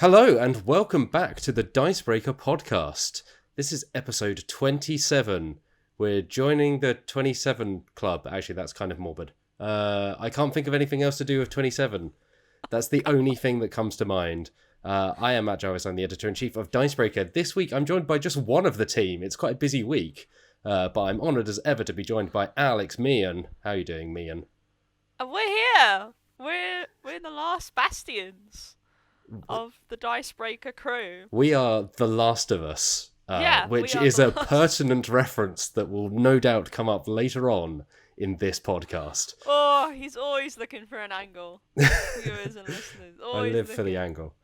Hello and welcome back to the Dicebreaker podcast. This is episode 27. We're joining the 27 club. Actually, that's kind of morbid. I can't think of anything else to do with 27. That's the only thing that comes to mind. I am Matt Jarvis. I'm the editor-in-chief of Dicebreaker. This week, I'm joined by just one of the team. It's quite a busy week, but I'm honoured as ever to be joined by Alex Meehan. How are you doing, Meehan? We're here. We're the last bastions of the Dicebreaker crew. We are The Last of Us, which is a pertinent reference that will no doubt come up later on in this podcast. Oh, he's always looking for an angle. Viewers and listeners, always I live for the angle.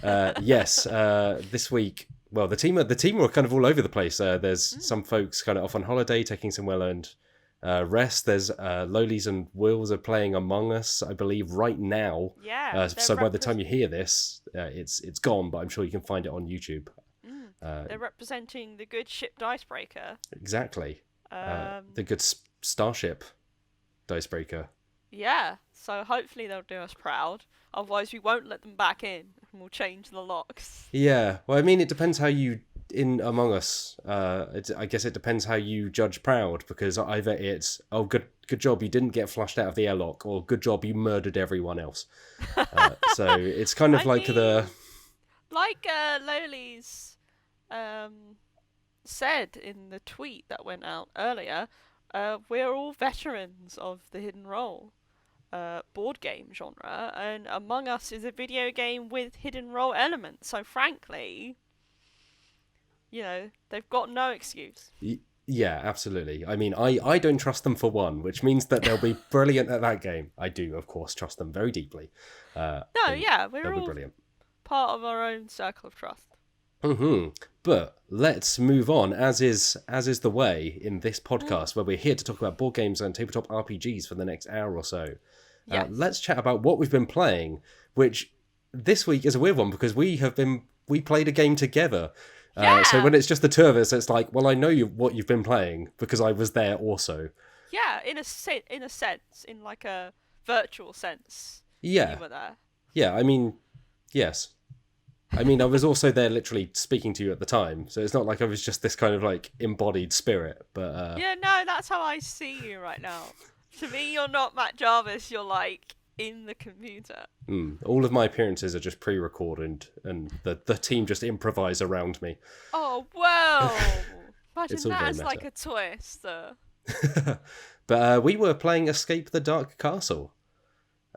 Yes, this week, well, the team were kind of all over the place. There's some folks kind of off on holiday, taking some well-earned rest. There's Lolies and Wills are playing Among Us, I believe, right now. Yeah. So by the time you hear this, it's gone, but I'm sure you can find it on YouTube. They're representing the good ship Dicebreaker. Exactly. The good starship Dicebreaker. Yeah. So hopefully they'll do us proud. Otherwise, we won't let them back in, and we'll change the locks. Yeah. Well, I mean, it depends how you in Among Us. I guess it depends how you judge proud, because either it's good job you didn't get flushed out of the airlock, or good job you murdered everyone else. So it's kind of like Loli's said in the tweet that went out earlier. We're all veterans of the hidden role board game genre, and Among Us is a video game with hidden role elements. So frankly, you know, they've got no excuse. Yeah, absolutely. I mean, I don't trust them for one, which means that they'll be brilliant at that game. I do, of course, trust them very deeply. We're all brilliant. Part of our own circle of trust. But let's move on, as is the way in this podcast, where we're here to talk about board games and tabletop RPGs for the next hour or so. Yes. Let's chat about what we've been playing, which this week is a weird one because we played a game together. So when it's just the two of us, it's like, well, I know what you've been playing because I was there also. Yeah, in a sense, in like a virtual sense. Yeah. You were there. Yeah, I mean, yes. I mean, I was also there literally speaking to you at the time, so it's not like I was just this kind of like embodied spirit, but... Yeah, no, that's how I see you right now. To me, you're not Matt Jarvis, you're like in the computer. All of my appearances are just pre-recorded, and the team just improvise around me. Oh, well! Imagine that as meta. like a twist. But we were playing Escape the Dark Castle.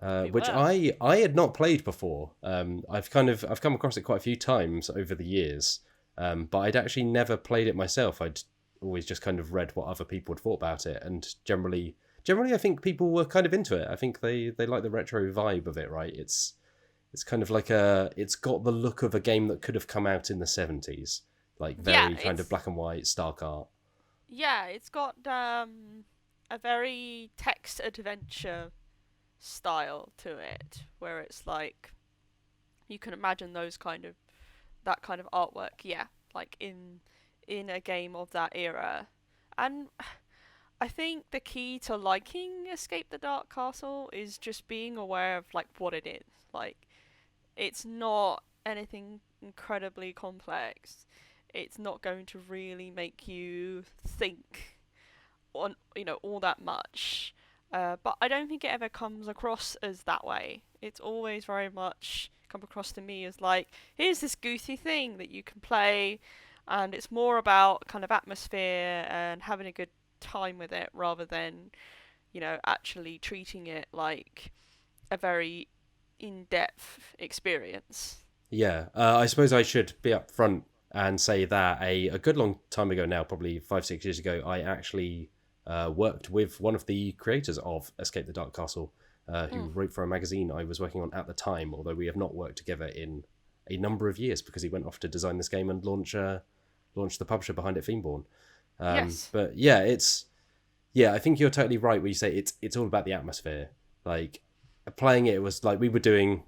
Which I had not played before. I've come across it quite a few times over the years, but I'd actually never played it myself. I'd always just kind of read what other people had thought about it, and generally I think people were kind of into it. I think they like the retro vibe of it, right? It's kind of like it's got the look of a game that could have come out in the 70s, like very kind of black and white, stark art. Yeah, it's got a very text adventure style to it, where it's like you can imagine that kind of artwork, like in a game of that era. And I think the key to liking Escape the Dark Castle is just being aware of like what it is. Like, it's not anything incredibly complex. It's not going to really make you think on, all that much. But I don't think it ever comes across as that way. It's always very much come across to me as like, here's this goofy thing that you can play, and it's more about kind of atmosphere and having a good time with it, rather than, actually treating it like a very in-depth experience. Yeah, I suppose I should be up front and say that a good long time ago now, probably 5-6 years ago, I actually... worked with one of the creators of Escape the Dark Castle, who wrote for a magazine I was working on at the time, although we have not worked together in a number of years because he went off to design this game and launch the publisher behind it, Fiendborn. Yes. But I think you're totally right when you say it's all about the atmosphere. Like, playing it was like we were doing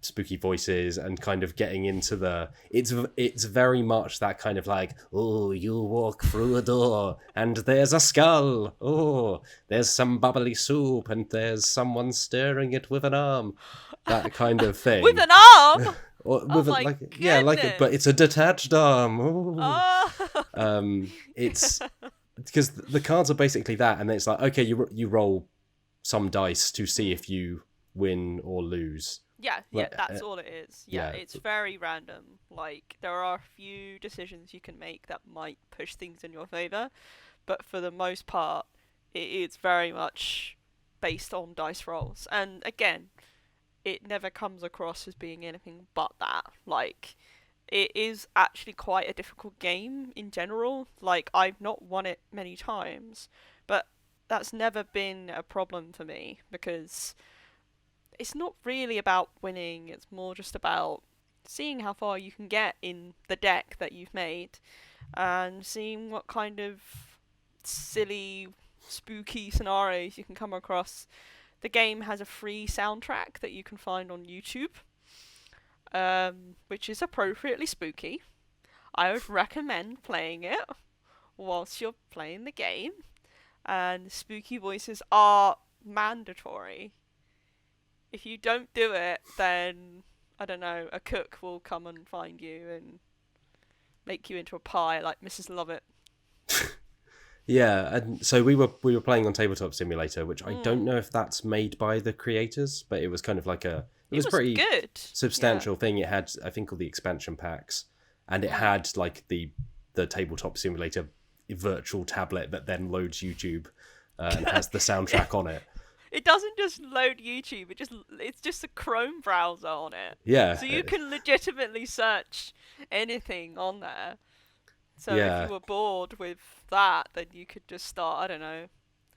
spooky voices and kind of getting into it's very much that kind of like, oh, you walk through a door and there's a skull, oh, there's some bubbly soup and there's someone stirring it with an arm, that kind of thing. With an arm? or Oh with my like goodness. but it's a detached arm. Ooh. Oh. It's because the cards are basically that, and then it's like, okay, you roll some dice to see if you win or lose. Yeah, Like, that's all it is. Yeah, yeah, it's very random. Like, there are a few decisions you can make that might push things in your favor, but for the most part, it's very much based on dice rolls. And again, it never comes across as being anything but that. Like, it is actually quite a difficult game in general. Like, I've not won it many times, but that's never been a problem for me because it's not really about winning, it's more just about seeing how far you can get in the deck that you've made and seeing what kind of silly, spooky scenarios you can come across. The game has a free soundtrack that you can find on YouTube, which is appropriately spooky. I would recommend playing it whilst you're playing the game, and spooky voices are mandatory. If you don't do it, then I don't know, a cook will come and find you and make you into a pie like Mrs. Lovett. Yeah, and so we were playing on Tabletop Simulator, which I don't know if that's made by the creators, but it was kind of like it was pretty good. substantial thing. It had, I think, all the expansion packs, and it had like the Tabletop Simulator virtual tablet that then loads YouTube and has the soundtrack on it. It doesn't just load YouTube; it's just a Chrome browser on it. Yeah. So you can legitimately search anything on there. So Yeah. if you were bored with that, then you could just start, I don't know,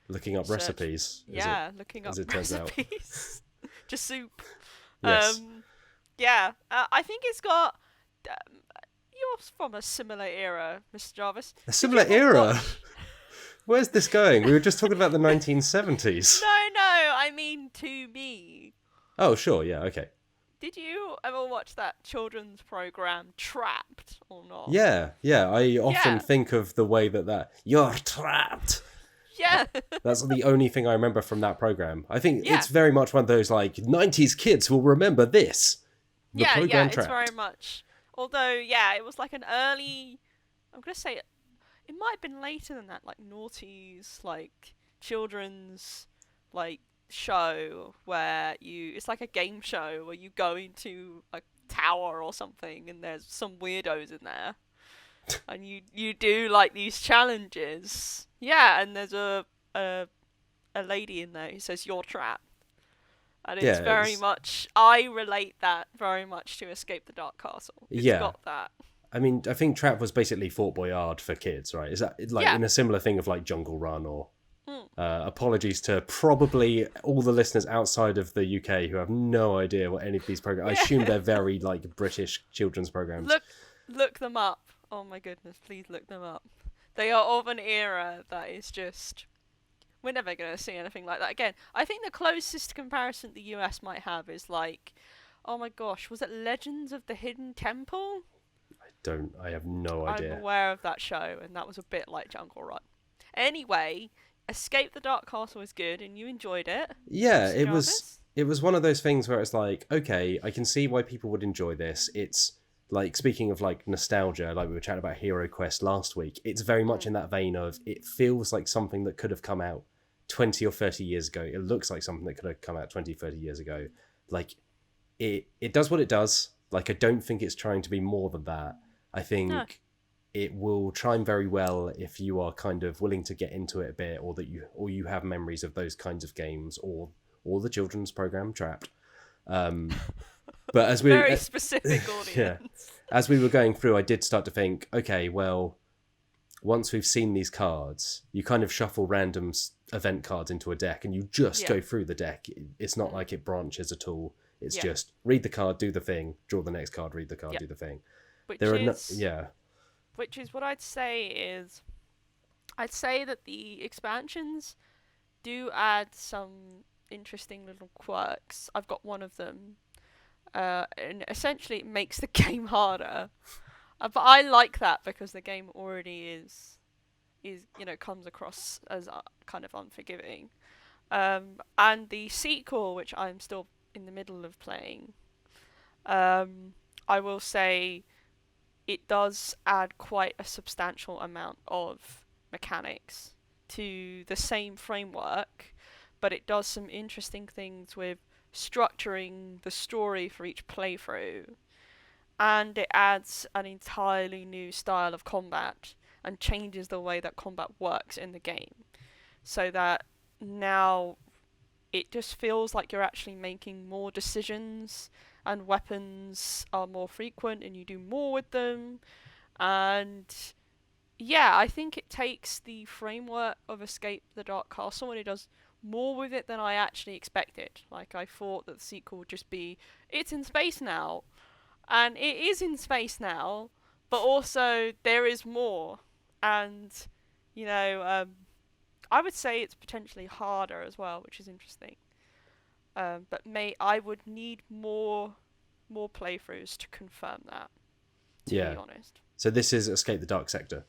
looking up recipes. Yeah, looking up recipes. Just soup. Yes. Yeah, I think it's got. You're from a similar era, Mr. Jarvis. A similar era? Where's this going? We were just talking about the 1970s. No, I mean to me. Oh, sure, yeah, okay. Did you ever watch that children's program Trapped or not? Yeah. I often think of the way that you're trapped. Yeah. That's the only thing I remember from that program. I think it's very much one of those, like, 90s kids will remember this. The program Trapped. It's very much. Although, it was like an early... I'm going to say it might have been later than that, like noughties, like children's, like, show where it's like a game show where you go into a tower or something and there's some weirdos in there and you do like these challenges, and there's a lady in there who says you're trapped, and it's very much, I relate that very much to Escape the Dark Castle. It's got that. I mean, I think Trap was basically Fort Boyard for kids, right? Is that like in a similar thing of like Jungle Run or apologies to probably all the listeners outside of the UK who have no idea what any of these programs. I assume they're very like British children's programs. Look them up. Oh my goodness, please look them up. They are of an era that is just, we're never going to see anything like that again. I think the closest comparison the US might have is like, oh my gosh, was it Legends of the Hidden Temple? I have no idea. I'm aware of that show, and that was a bit like Jungle Run. Anyway, Escape the Dark Castle is good, and you enjoyed it. Yeah, it was one of those things where it's like, okay, I can see why people would enjoy this. It's like, speaking of like nostalgia, like we were chatting about Hero Quest last week, it's very much in that vein of, it feels like something that could have come out 20 or 30 years ago. It looks like something that could have come out 20, 30 years ago. Like, it does what it does. Like, I don't think it's trying to be more than that. I think it will chime very well if you are kind of willing to get into it a bit, or you have memories of those kinds of games, or the children's program Trapped. But as we very specific audience. As we were going through, I did start to think, okay, well, once we've seen these cards, you kind of shuffle random event cards into a deck, and you just go through the deck. It's not like it branches at all. It's just read the card, do the thing, draw the next card, read the card, do the thing. Which is what I'd say that the expansions do add some interesting little quirks. I've got one of them, and essentially it makes the game harder. But I like that because the game already is comes across as kind of unforgiving. And the sequel, which I'm still in the middle of playing, I will say it does add quite a substantial amount of mechanics to the same framework, but it does some interesting things with structuring the story for each playthrough, and it adds an entirely new style of combat and changes the way that combat works in the game, so that now it just feels like you're actually making more decisions and weapons are more frequent and you do more with them. And yeah, I think it takes the framework of Escape the Dark Castle and it does more with it than I actually expected. Like, I thought that the sequel would just be, it's in space now. And it is in space now, but also there is more. And, you know, I would say it's potentially harder as well, which is interesting. But I would need more playthroughs to confirm that, to be honest. So this is Escape the Dark Sector.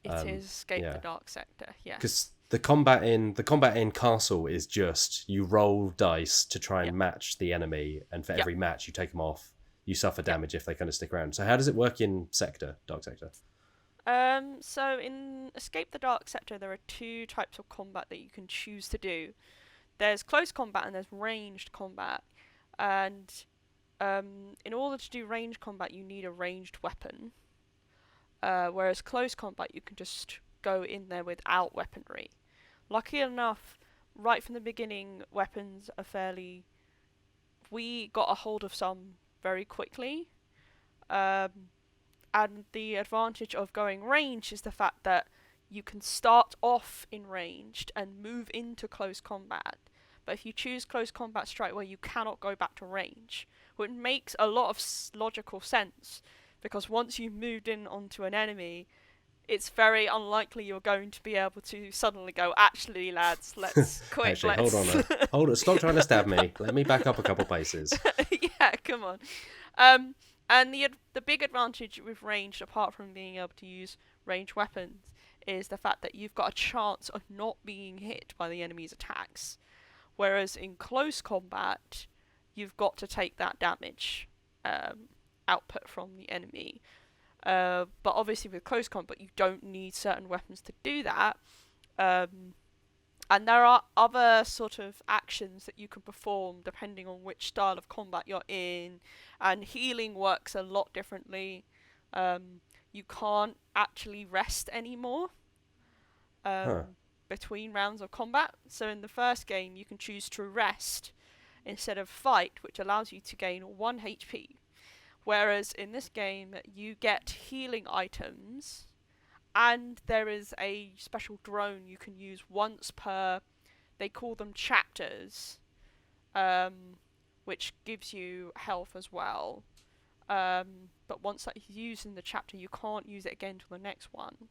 It is Escape the Dark Sector, yes. Because the combat in Castle is just you roll dice to try and match the enemy, and for every match you take them off, you suffer damage if they kind of stick around. So how does it work in Dark Sector? So in Escape the Dark Sector, there are two types of combat that you can choose to do. There's close combat and there's ranged combat. And in order to do ranged combat, you need a ranged weapon. Whereas close combat, you can just go in there without weaponry. Lucky enough, right from the beginning, weapons are fairly... We got a hold of some very quickly. And the advantage of going ranged is the fact that you can start off in ranged and move into close combat. But if you choose close combat straight away, you cannot go back to range. Which makes a lot of logical sense, because once you've moved in onto an enemy, it's very unlikely you're going to be able to suddenly go, actually, lads, let's quit. Actually, hold on, stop trying to stab me. Let me back up a couple paces. Yeah, come on. And the big advantage with ranged, apart from being able to use ranged weapons, is the fact that you've got a chance of not being hit by the enemy's attacks. Whereas in close combat, you've got to take that damage output from the enemy. But obviously with close combat, you don't need certain weapons to do that. And there are other sort of actions that you can perform depending on which style of combat you're in. And healing works a lot differently. You can't actually rest anymore between rounds of combat. So in the first game, you can choose to rest instead of fight, which allows you to gain 1 HP. Whereas in this game, you get healing items, and there is a special drone you can use once per, they call them chapters, which gives you health as well. But once that is used in the chapter, you can't use it again till the next one.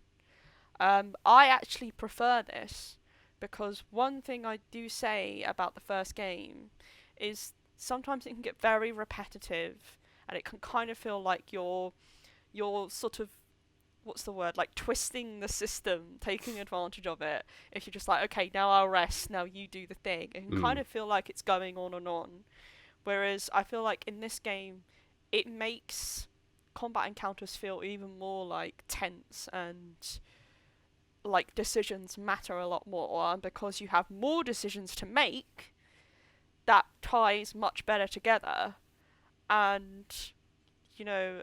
I actually prefer this, because one thing I do say about the first game is sometimes it can get very repetitive, and it can kind of feel like you're sort of, what's the word, like twisting the system, taking advantage of it. If you're just like, okay, now I'll rest, now you do the thing. It can kind of feel like it's going on and on. Whereas I feel like in this game, it makes combat encounters feel even more like tense, and like decisions matter a lot more. And because you have more decisions to make, that ties much better together. And, you know,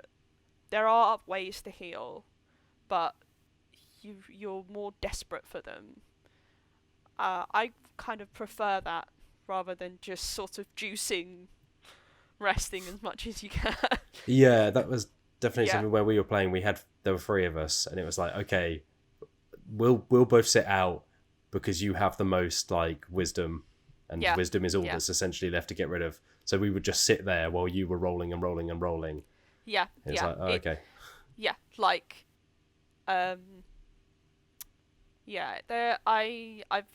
there are ways to heal, but you're more desperate for them. I kind of prefer that rather than just sort of juicing, resting as much as you can. Yeah, that was definitely something where we were playing. There were 3 of us, and it was like, okay, we'll both sit out because you have the most like wisdom, and wisdom is all that's essentially left to get rid of. So we would just sit there while you were rolling and rolling and rolling. Yeah, it's like, oh, okay. Yeah, like, I've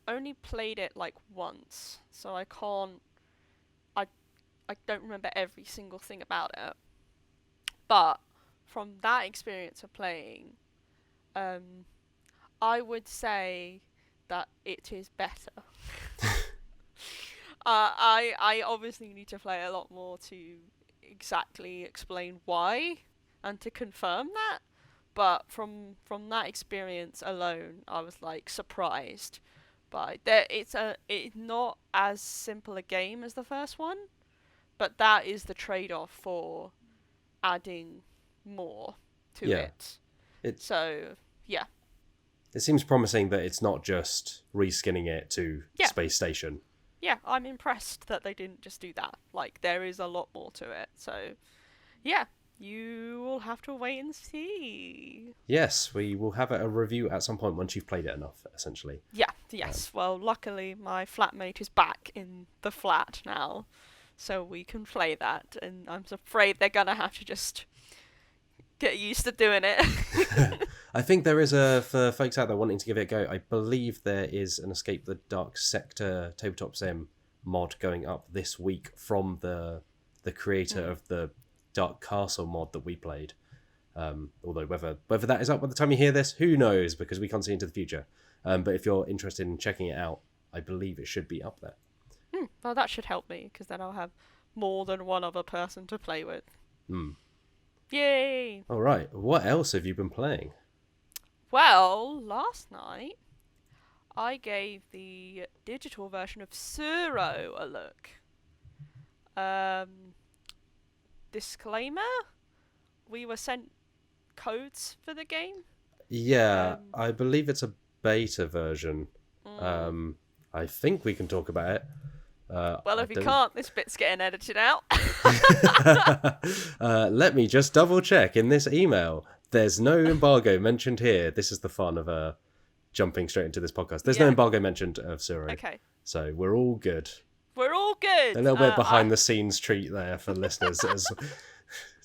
only played it like once, so I don't remember every single thing about it. But from that experience of playing, I would say that it is better. I obviously need to play a lot more to exactly explain why and to confirm that. But from that experience alone, I was like surprised by that. It's not as simple a game as the first one, but that is the trade-off for adding more to Yeah. it. So yeah, It seems promising that it's not just reskinning it to Space Station. Yeah, I'm impressed that they didn't just do that. Like, there is a lot more to it. So, yeah, you will have to wait and see. Yes, we will have a review at some point once you've played it enough, essentially. Yeah, yes. Well, luckily, my flatmate is back in the flat now, so we can play that. And I'm afraid they're going to have to just get used to doing it. I think there is for folks out there wanting to give it a go, I believe there is an Escape the Dark Sector Tabletop Sim mod going up this week from the creator of the Dark Castle mod that we played. Although whether that is up by the time you hear this, who knows, because we can't see into the future. But if you're interested in checking it out, I believe it should be up there. Well, that should help me, because then I'll have more than one other person to play with. Yay! All right, what else have you been playing? Well, last night I gave the digital version of Suro a look. Disclaimer: we were sent codes for the game. Yeah, I believe it's a beta version. I think we can talk about it. Well, if you can't, this bit's getting edited out. Let me just double check in this email. There's no embargo mentioned here. This is the fun of jumping straight into this podcast. There's no embargo mentioned of Suro. Okay. So we're all good. We're all good. A little bit behind the scenes treat there for listeners as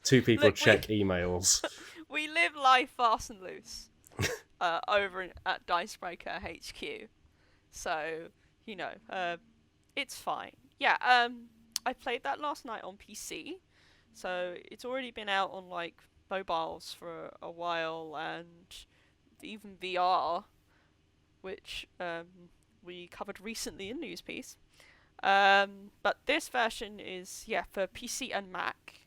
two people check emails. We live life fast and loose over at Dicebreaker HQ. So, it's fine. Yeah, I played that last night on PC. So it's already been out on mobiles for a while, and even VR, which we covered recently in News Piece. But this version is for PC and Mac,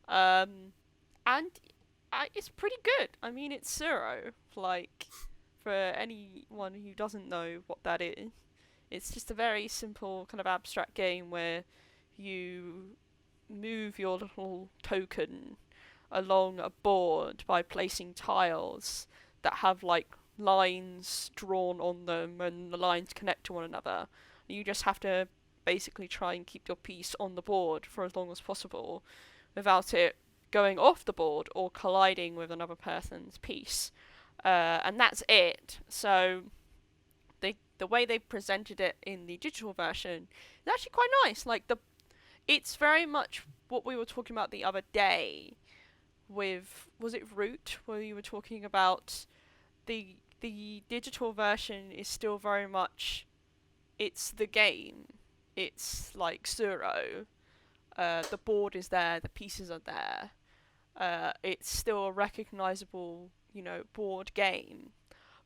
and it's pretty good. I mean, it's Suro. For anyone who doesn't know what that is, it's just a very simple kind of abstract game where you move your little token along a board by placing tiles that have lines drawn on them, and the lines connect to one another. You just have to basically try and keep your piece on the board for as long as possible without it going off the board or colliding with another person's piece. And that's it. So the way they presented it in the digital version is actually quite nice. It's very much what we were talking about the other day with, was it Root, where you were talking about the digital version is still very much, it's the game. It's like Suro. The board is there, the pieces are there. It's still a recognizable, board game.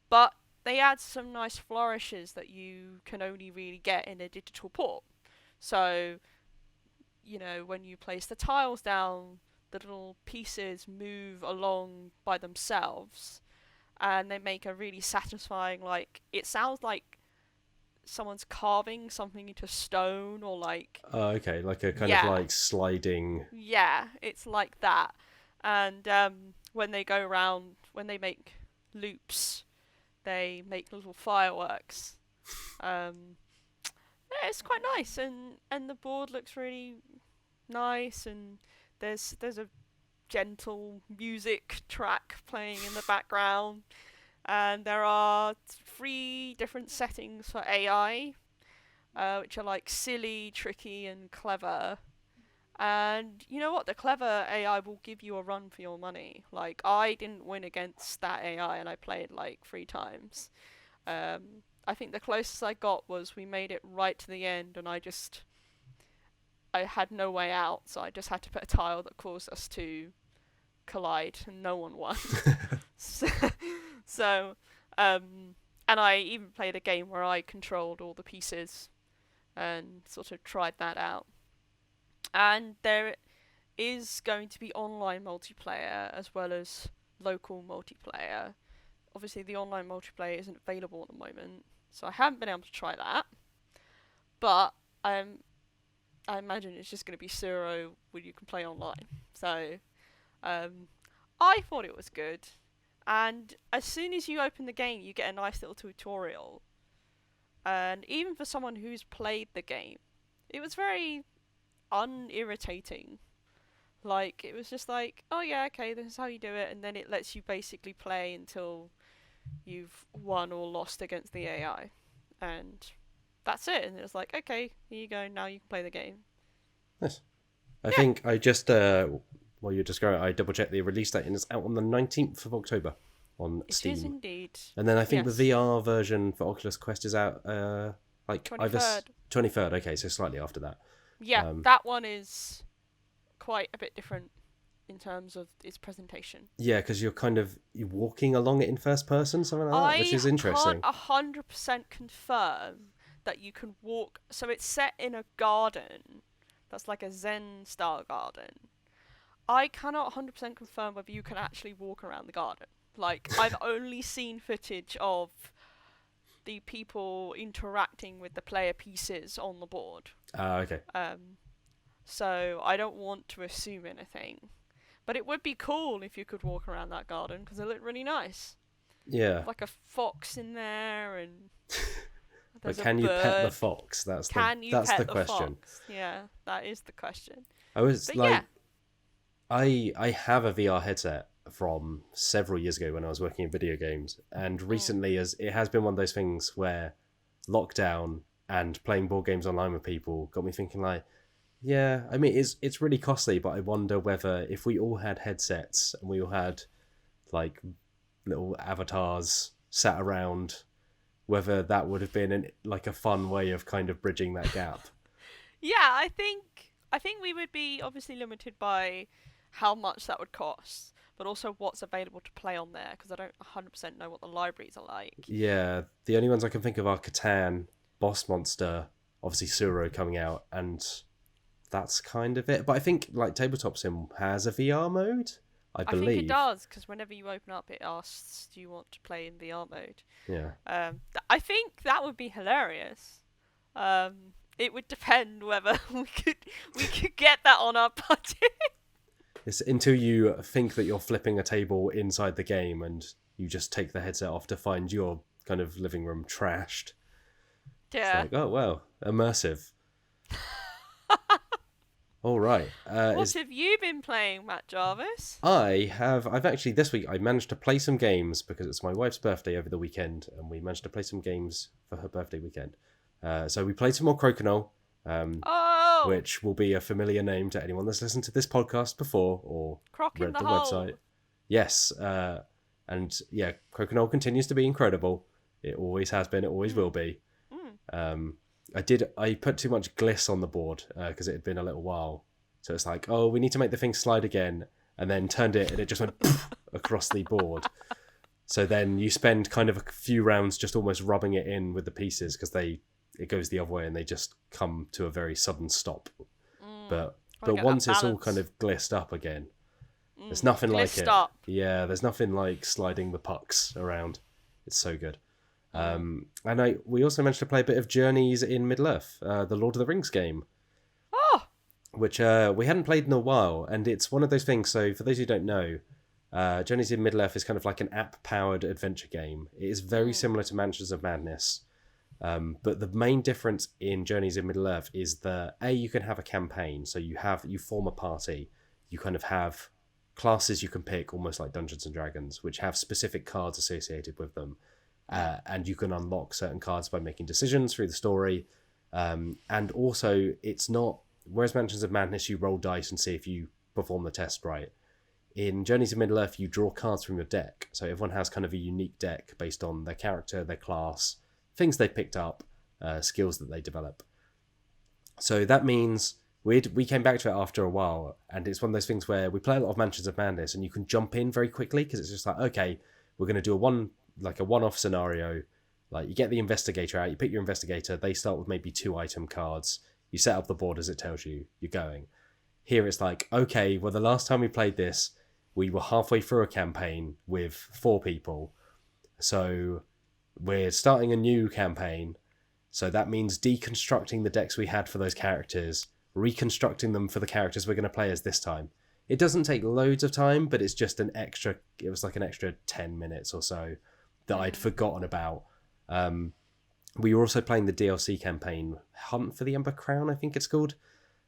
But they add some nice flourishes that you can only really get in a digital port. So, when you place the tiles down, the little pieces move along by themselves, and they make a really satisfying, it sounds like someone's carving something into stone, or okay, like a kind of sliding. Yeah, it's like that. And when they go around, when they make loops, they make little fireworks. It's quite nice, and the board looks really nice, and there's a gentle music track playing in the background, and there are 3 different settings for AI, which are silly, tricky, and clever. And you know what? The clever AI will give you a run for your money. I didn't win against that AI, and I played 3 times. I think the closest I got was we made it right to the end, and I had no way out, so I just had to put a tile that caused us to collide, and no one won. And I even played a game where I controlled all the pieces and sort of tried that out. And is going to be online multiplayer as well as local multiplayer. Obviously, the online multiplayer isn't available at the moment, so I haven't been able to try that. But I imagine it's just going to be Suro where you can play online. So I thought it was good. And as soon as you open the game, you get a nice little tutorial. And even for someone who's played the game, it was very unirritating. Like, it was just like, oh yeah, okay, this is how you do it. And then it lets you basically play until you've won or lost against the AI. And that's it. And it was like, okay, here you go, now you can play the game. Nice. I think I just, while you're just going, I double checked the release date and it's out on the 19th of October on Steam. It is indeed. And then I think the VR version for Oculus Quest is out like 23rd. either 23rd, okay, so slightly after that. Yeah, that one is quite a bit different in terms of its presentation. Yeah, because you're walking along it in first person, something like that, which is interesting. I can't 100% confirm that you can walk. So it's set in a garden that's like a Zen-style garden. I cannot 100% confirm whether you can actually walk around the garden. Like, I've only seen footage of the people interacting with the player pieces on the board. Okay. So I don't want to assume anything. But it would be cool if you could walk around that garden, because it looked really nice. Yeah. Like a fox in there, and but can you pet the fox? That's the question. Fox? Yeah, that is the question. I have a VR headset from several years ago when I was working in video games, and recently as it has been one of those things where lockdown and playing board games online with people got me thinking like, yeah, I mean it's really costly, but I wonder whether if we all had headsets and we all had like little avatars sat around, whether that would have been a fun way of kind of bridging that gap. Yeah, I think we would be obviously limited by how much that would cost, but also what's available to play on there, because I don't 100% know what the libraries are like. Yeah, the only ones I can think of are Catan, Boss Monster, obviously Suro coming out, and that's kind of it. But I think like Tabletop Sim has a VR mode, I believe. I think it does, because whenever you open up, it asks, do you want to play in VR mode? Yeah. I think that would be hilarious. It would depend whether we could get that on our budget. It's until you think that you're flipping a table inside the game and you just take the headset off to find your kind of living room trashed. Yeah. It's like, oh, well, immersive. All right. What have you been playing, Matt Jarvis? I've actually, this week, I managed to play some games because it's my wife's birthday over the weekend, and we managed to play some games for her birthday weekend. So we played some more Crokinole. Which will be a familiar name to anyone that's listened to this podcast before or read the website. Yes, and yeah, Crokinole continues to be incredible. It always has been. It always will be. I put too much gliss on the board because it had been a little while. So it's like, oh, we need to make the thing slide again, and then turned it, and it just went across the board. So then you spend kind of a few rounds just almost rubbing it in with the pieces because it goes the other way and they just come to a very sudden stop. But once it's all kind of glissed up again, there's nothing like it. Yeah, there's nothing like sliding the pucks around. It's so good. And we also managed to play a bit of Journeys in Middle-earth, the Lord of the Rings game. Oh! Which we hadn't played in a while, and it's one of those things, so for those who don't know, Journeys in Middle-earth is kind of like an app-powered adventure game. It is very similar to Mansions of Madness. But the main difference in Journeys in Middle-earth is that you can have a campaign, so you form a party, you kind of have classes you can pick, almost like Dungeons and Dragons, which have specific cards associated with them, and you can unlock certain cards by making decisions through the story, and also it's not, whereas Mansions of Madness you roll dice and see if you perform the test right. In Journeys in Middle-earth you draw cards from your deck, so everyone has kind of a unique deck based on their character, their class, things they picked up, skills that they develop. So that means we came back to it after a while, and it's one of those things where we play a lot of Mansions of Madness, and you can jump in very quickly because it's just like, okay, we're going to do a one-off scenario. Like you get the investigator out, you pick your investigator. They start with maybe 2 item cards. You set up the board as it tells you. You're going. Here it's like, okay, well, the last time we played this, we were halfway through a campaign with 4 people. So we're starting a new campaign. So that means deconstructing the decks we had for those characters, reconstructing them for the characters we're going to play as this time. It doesn't take loads of time, but it's just it was like an extra 10 minutes or so that I'd forgotten about. We were also playing the DLC campaign, Hunt for the Ember Crown, I think it's called,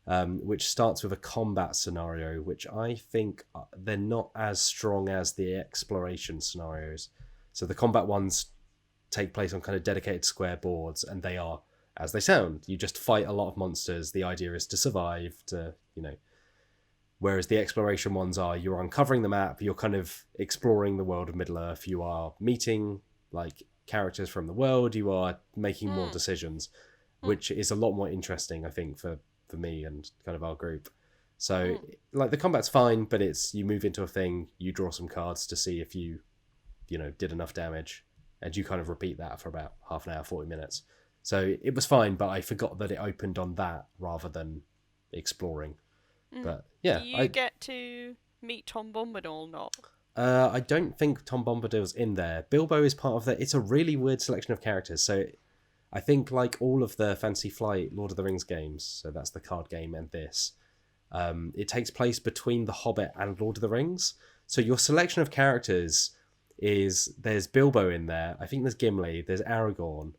which starts with a combat scenario, which I think they're not as strong as the exploration scenarios. So the combat ones take place on kind of dedicated square boards, and they are, as they sound, you just fight a lot of monsters. The idea is to survive, whereas the exploration ones are, you're uncovering the map, you're kind of exploring the world of Middle-earth, you are meeting like characters from the world, you are making more decisions, which is a lot more interesting, I think, for me and kind of our group. So like the combat's fine, but it's, you move into a thing, you draw some cards to see if you did enough damage, and you kind of repeat that for about half an hour, 40 minutes. So it was fine, but I forgot that it opened on that rather than exploring. But yeah, do you get to meet Tom Bombadil or not? I don't think Tom Bombadil's in there. Bilbo is part of that. It's a really weird selection of characters. So I think like all of the Fantasy Flight Lord of the Rings games, so that's the card game and this, it takes place between The Hobbit and Lord of the Rings. So your selection of characters is, there's Bilbo in there, I think there's Gimli, there's Aragorn,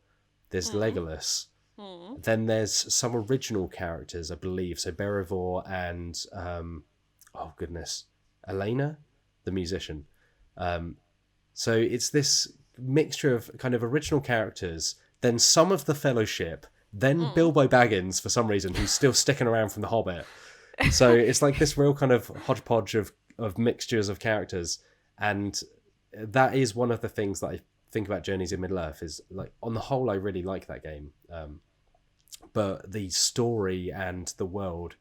there's Legolas, then there's some original characters, I believe, so Berovor and Elena, the musician. So it's this mixture of kind of original characters, then some of the Fellowship, then Bilbo Baggins for some reason, who's still sticking around from The Hobbit. So it's like this real kind of hodgepodge of mixtures of characters, and that is one of the things that I think about Journeys in Middle-earth, is like, on the whole, I really like that game. But the story and the world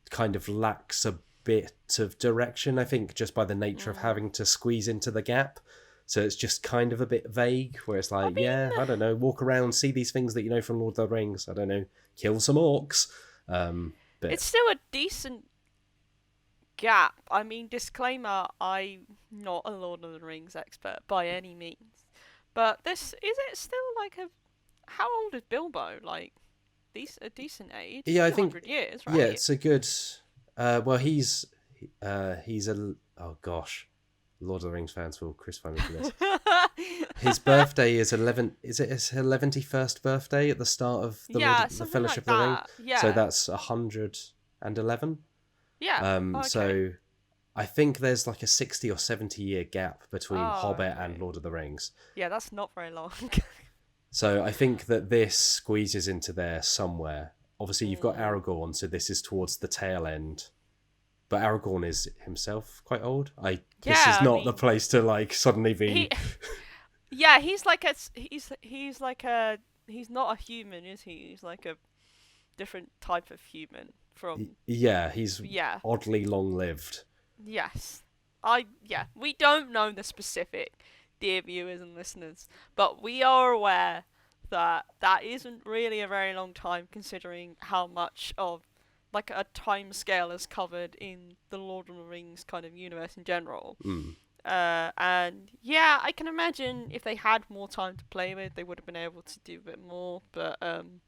kind of lacks a bit of direction, I think, just by the nature of having to squeeze into the gap. So it's just kind of a bit vague, where it's like, I don't know, walk around, see these things that you know from Lord of the Rings, I don't know, kill some orcs. But it's still a decent gap. I mean, disclaimer, I'm not a Lord of the Rings expert by any means. But is it still like how old is Bilbo? Like, a decent age? Yeah, I think 100 years, right? Yeah, it's a good. Well, he's oh gosh, Lord of the Rings fans will crucify me for this. His birthday is 11. Is it his 11th birthday at the start of the Fellowship like of the Ring? Yeah. So that's 111. Yeah. Okay. So I think there's like a 60 or 70 year gap between Hobbit and Lord of the Rings. Yeah, that's not very long. So I think that this squeezes into there somewhere. Obviously, you've got Aragorn, so this is towards the tail end. But Aragorn is himself quite old. This is not the place to like suddenly be. He's not a human, is he? He's like a different type of human from. Yeah, he's oddly long-lived. Yes, we don't know the specific, dear viewers and listeners, but we are aware that isn't really a very long time, considering how much of like a time scale is covered in the Lord of the Rings kind of universe in general. And yeah, I can imagine if they had more time to play with, they would have been able to do a bit more. But I'm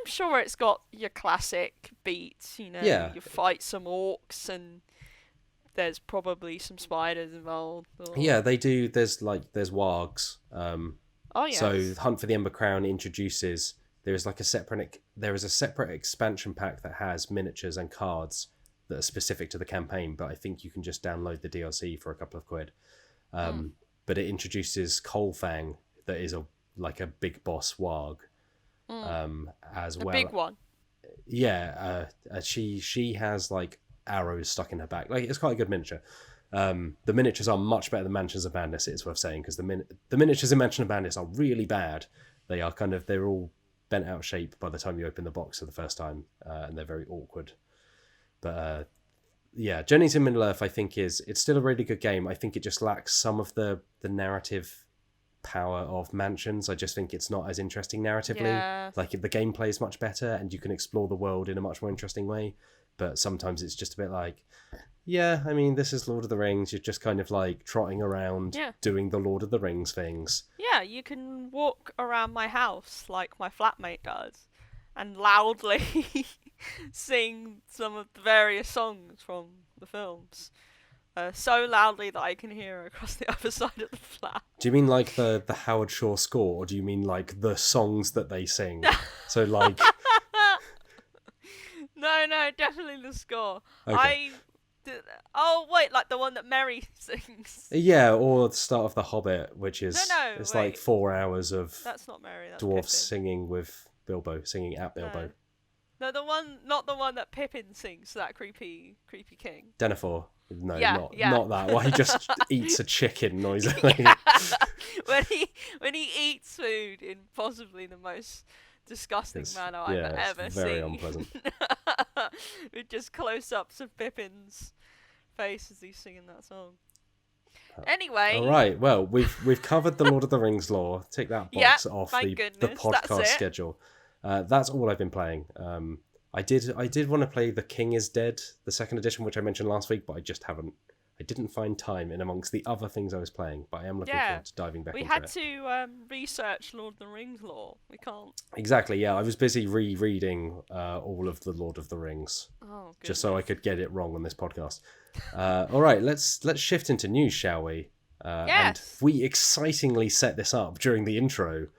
sure it's got your classic beats. You fight some orcs and there's probably some spiders involved. Yeah, they do. There's wargs. Yes. So Hunt for the Ember Crown introduces. There is a separate expansion pack that has miniatures and cards that are specific to the campaign, but I think you can just download the DLC for a couple of quid. But it introduces Coalfang, that is a big boss warg, as well. A big one. Yeah, she has like arrows stuck in her back. Like, it's quite a good miniature. The miniatures are much better than Mansions of Madness, it's worth saying, because the miniatures in Mansion of Madness are really bad. They are they're all bent out of shape by the time you open the box for the first time, and they're very awkward. But Journeys in Middle-earth, I think it's still a really good game. I think it just lacks some of the narrative power of mansions. I just think it's not as interesting narratively. Yeah. Like, the gameplay is much better, and you can explore the world in a much more interesting way. But sometimes it's just a bit like, yeah, I mean, this is Lord of the Rings. You're just kind of like trotting around doing the Lord of the Rings things. Yeah, you can walk around my house like my flatmate does and loudly sing some of the various songs from the films. So loudly that I can hear across the other side of the flat. Do you mean like the Howard Shore score, or do you mean like the songs that they sing? So like... No, definitely the score. Okay. Oh, wait, like the one that Mary sings. Yeah, or the start of The Hobbit, which is... it's wait. like 4 hours of That's not Mary, that's dwarves Pippin. singing with Bilbo, singing at Bilbo. No, not the one that Pippin sings, that creepy king. Denethor. No, Yeah, not that. Well, he just eats a chicken noisily. Yeah. when he eats food in possibly the most disgusting manner I've ever seen. Very unpleasant. With just close-ups of Pippin's face as he's singing that song. Anyway. All right. Well, we've covered the Lord of the Rings lore. Take that box off the podcast schedule. That's all I've been playing. I did want to play The King is Dead, the second edition, which I mentioned last week, but I didn't find time in amongst the other things I was playing, but I am looking forward to diving back into it. We had to research Lord of the Rings lore. We can't. Exactly, yeah. I was busy rereading all of the Lord of the Rings, just so I could get it wrong on this podcast. All right, let's shift into news, shall we? And we excitingly set this up during the intro.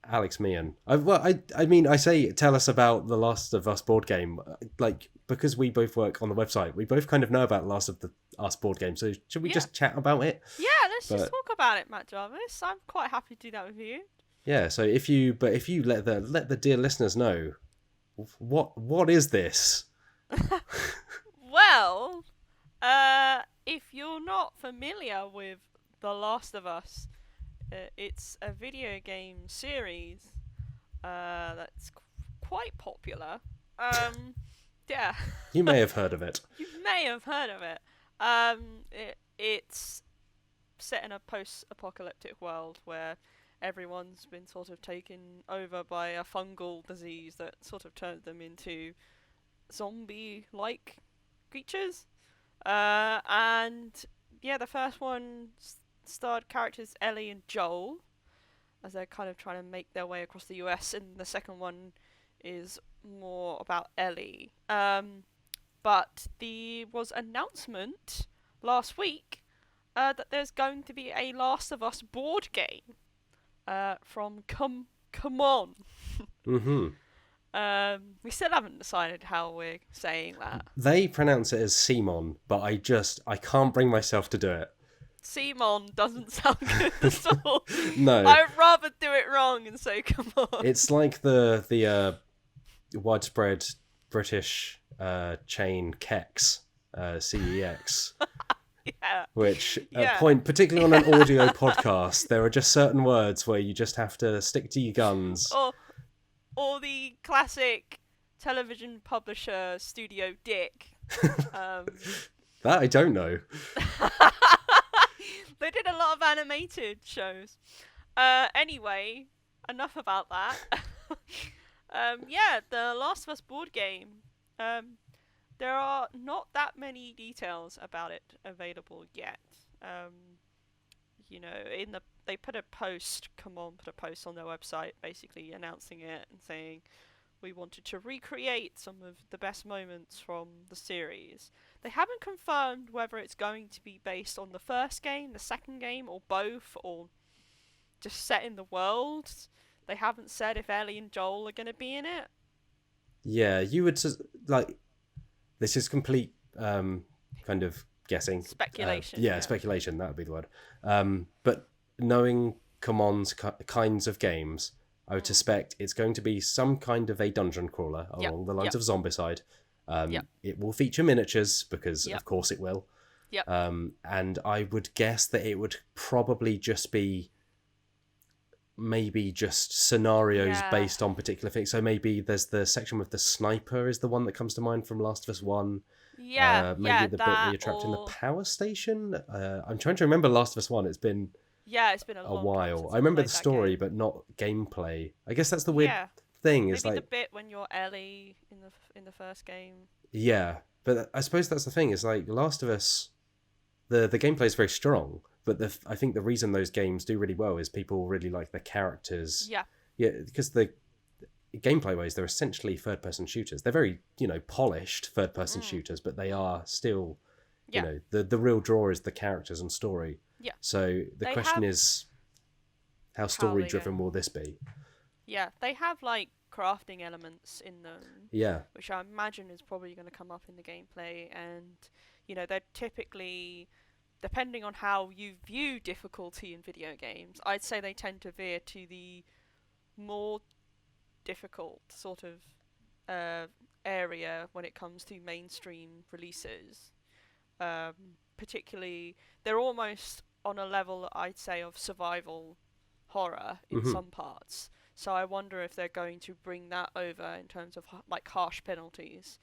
Alex Meehan. I say tell us about the Last of Us board game, like, because we both work on the website. We both kind of know about Last of Us board game. So should we just chat about it? Yeah, let's just talk about it, Matt Jarvis. I'm quite happy to do that with you. Yeah. So if you let the dear listeners know, what is this? Well, if you're not familiar with The Last of Us. It's a video game series that's quite popular. Yeah. You may have heard of it. You may have heard of it. It's set in a post-apocalyptic world where everyone's been sort of taken over by a fungal disease that sort of turns them into zombie-like creatures. And yeah, the first one starred characters Ellie and Joel as they're kind of trying to make their way across the US, and the second one is more about Ellie. But there was announcement last week that there's going to be a Last of Us board game from CMON. Mm-hmm. We still haven't decided how we're saying that. They pronounce it as CMON, but I can't bring myself to do it. CMON doesn't sound good at all. No. I'd rather do it wrong and say come on. It's like the widespread British chain Kex, CEX. Yeah. Which, particularly on an audio podcast, there are just certain words where you just have to stick to your guns. Or the classic television publisher Studio Dick. That I don't know. They did a lot of animated shows. Anyway, enough about that. The Last of Us board game. There are not that many details about it available yet. They put a post. CMON put a post on their website, basically announcing it and saying we wanted to recreate some of the best moments from the series. They haven't confirmed whether it's going to be based on the first game, the second game, or both, or just set in the world. They haven't said if Ellie and Joel are going to be in it. Yeah, you would this is complete kind of guessing. Speculation. Speculation, that would be the word. But knowing CMON's kinds of games, I would suspect it's going to be some kind of a dungeon crawler along the lines of Zombicide. It will feature miniatures because of course it will. And I would guess that it would probably just be maybe just scenarios based on particular things. So maybe there's the section with the sniper is the one that comes to mind from Last of Us 1. Maybe the bit where you're trapped in the power station. I'm trying to remember Last of Us 1. It's been Yeah, it's been a a long time while. since I I've remember played the that story, game. but not gameplay. I guess that's the weird Yeah, thing. Is maybe the like, bit when you're Ellie in the first game. yeah, but I suppose that's the thing. Is like Last of Us, the gameplay is very strong, but I think the reason those games do really well is people really like the characters. Yeah. Yeah, because the gameplay ways, they're essentially third-person shooters. They're very, polished third-person shooters, but they are still, Yeah. The real draw is the characters and story. Yeah. So the They question have is, how how story-driven will this be? Yeah, they have like crafting elements in them, Yeah. which I imagine is probably going to come up in the gameplay, and they're typically, depending on how you view difficulty in video games, I'd say they tend to veer to the more difficult sort of area when it comes to mainstream releases. Particularly, they're almost on a level, I'd say, of survival horror in some parts. So I wonder if they're going to bring that over in terms of like harsh penalties.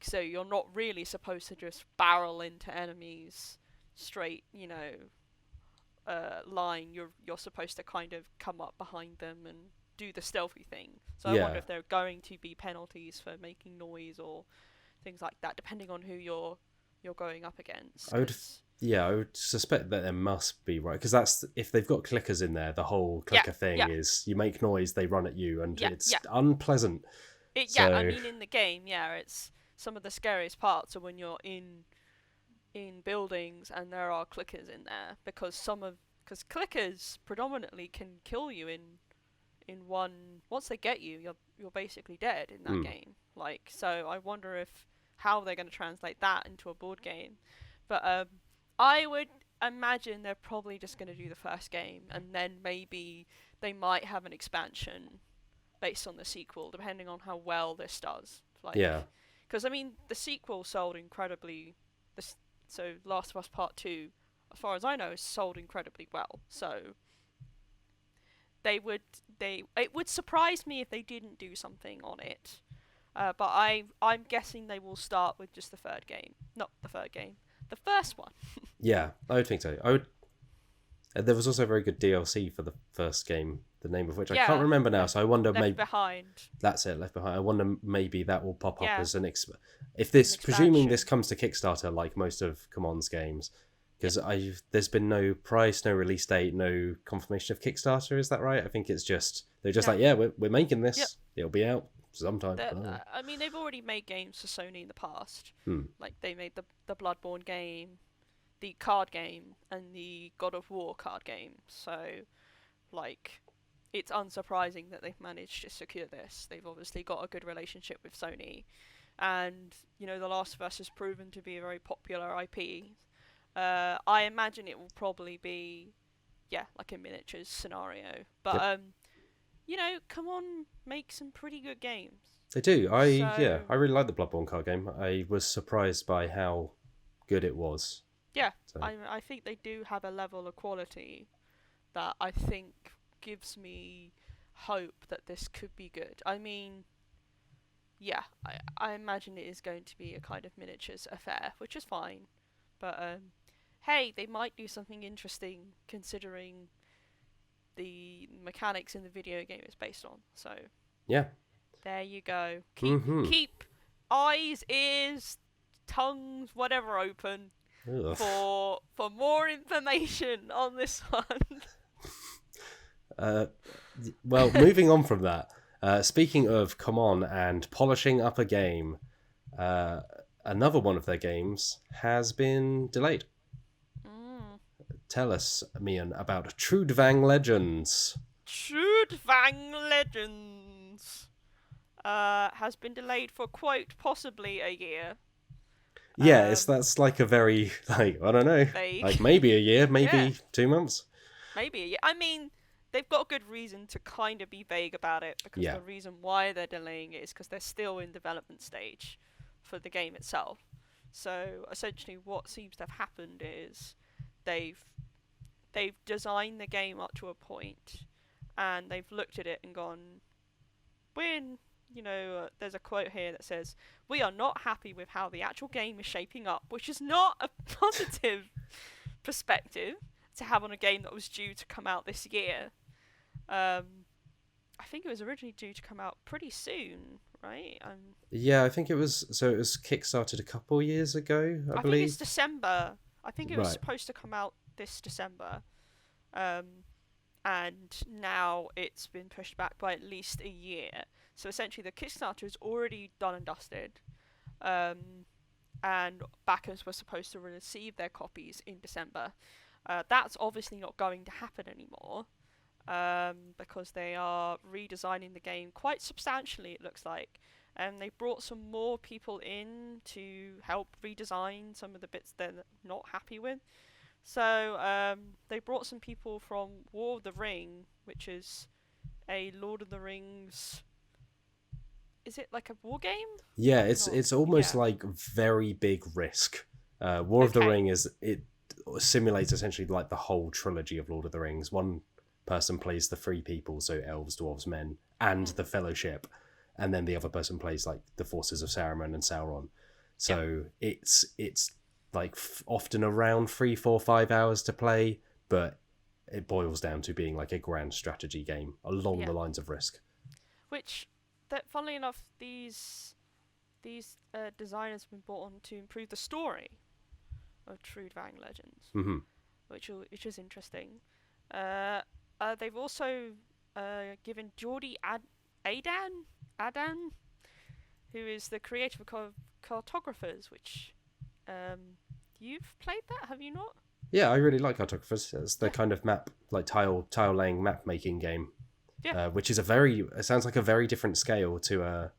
So you're not really supposed to just barrel into enemies straight, line. You're supposed to kind of come up behind them and do the stealthy thing. So I wonder if there are going to be penalties for making noise or things like that, depending on who you're going up against. I would suspect that there must be, right? Because that's, if they've got clickers in there, the whole clicker thing is you make noise, they run at you, and it's unpleasant. I mean, in the game, it's some of the scariest parts are when you're in buildings and there are clickers in there, because clickers predominantly can kill you in one. Once they get you, you're basically dead in that game. Like, so I wonder how they're going to translate that into a board game. But I would imagine they're probably just going to do the first game, and then maybe they might have an expansion based on the sequel, depending on how well this does. Because I mean, the sequel sold incredibly. So Last of Us Part 2, as far as I know, is sold incredibly well. So it would surprise me if they didn't do something on it. But I'm guessing they will start with just the third game. Not the third game. The first one. Yeah, I would think so. There was also a very good DLC for the first game, the name of which I can't remember now. So I wonder, Left Behind. That's it, Left Behind. I wonder if that will pop up as if this, presuming this comes to Kickstarter like most of CMON's games, because there's been no price, no release date, no confirmation of Kickstarter. Is that right? I think it's just they're just like, we're making this. Yep. It'll be out sometime. I mean, they've already made games for Sony in the past. Like they made the Bloodborne game, the card game, and the God of War card game. So, like, it's unsurprising that they've managed to secure this. They've obviously got a good relationship with Sony, and The Last of Us has proven to be a very popular IP. I imagine it will probably be, like a miniatures scenario. But come on, make some pretty good games. They do. I really like the Bloodborne card game. I was surprised by how good it was. Yeah, so. I think they do have a level of quality that I think gives me hope that this could be good. I mean, I imagine it is going to be a kind of miniatures affair, which is fine. But hey, they might do something interesting considering the mechanics in the video game it's based on. So there you go. Keep eyes, ears, tongues, whatever open for more information on this one. Well, moving on from that. Speaking of CMON and polishing up a game, another one of their games has been delayed. Tell us, Meehan, about Trudvang Legends. Trudvang Legends has been delayed for, quote, possibly a year. Yeah, that's like a very, I don't know, vague. Like maybe a year, maybe 2 months. Maybe a year. I mean, they've got good reason to kind of be vague about it, because the reason why they're delaying it is because they're still in development stage for the game itself. So essentially what seems to have happened is they've designed the game up to a point, and they've looked at it and gone, there's a quote here that says, "We are not happy with how the actual game is shaping up," which is not a positive perspective. to have on a game that was due to come out this year. I think it was originally due to come out pretty soon, right? Yeah, I think it was. So it was kickstarted a couple years ago, I believe. Think it's December. I think it was Right. supposed to come out this December. And now it's been pushed back by at least a year. So essentially the Kickstarter is already done and dusted. And backers were supposed to receive their copies in December. That's obviously not going to happen anymore. Because they are redesigning the game quite substantially, it looks like. And they brought some more people in to help redesign some of the bits they're not happy with. So they brought some people from War of the Ring, which is a Lord of the Rings. Is it like a war game? Yeah, it's almost like very big Risk. War of the Ring it simulates essentially like the whole trilogy of Lord of the Rings. One person plays the three people, so elves, dwarves, men, and the Fellowship, and then the other person plays like the forces of Saruman and Sauron. So it's like often around 3, 4, 5 hours to play, but it boils down to being like a grand strategy game along the lines of Risk. Which, that funnily enough, these designers have been brought on to improve the story of Trudvang Legends, which is interesting. They've also given Geordie Adan, who is the creator of Cartographers, which you've played that, have you not? Yeah, I really like Cartographers. It's the kind of map, like tile laying map making game. Yeah. Which is it sounds like a very different scale to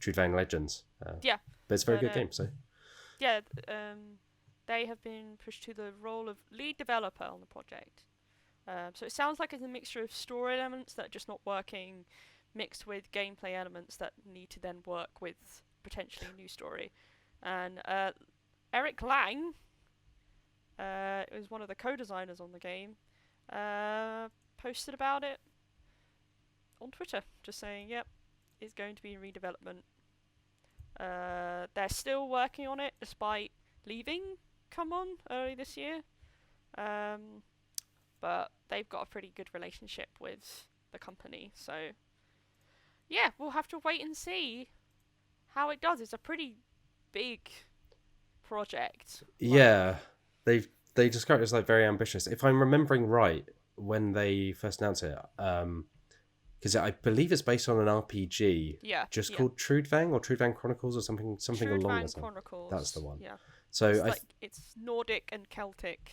Trudvang Legends. But it's a very good game. So. Yeah, they have been pushed to the role of lead developer on the project. So it sounds like it's a mixture of story elements that are just not working, mixed with gameplay elements that need to then work with potentially a new story. And Eric Lang, is one of the co-designers on the game, posted about it on Twitter, just saying, yep, it's going to be in redevelopment. They're still working on it despite leaving CMON early this year. But they've got a pretty good relationship with the company, so yeah, we'll have to wait and see how it does. It's a pretty big project. Yeah, they describe it as like very ambitious. If I'm remembering right, when they first announced it, because I believe it's based on an RPG, called Trudvang or Trudvang Chronicles or something along those lines. Chronicles. That's the one. Yeah. So it's Nordic and Celtic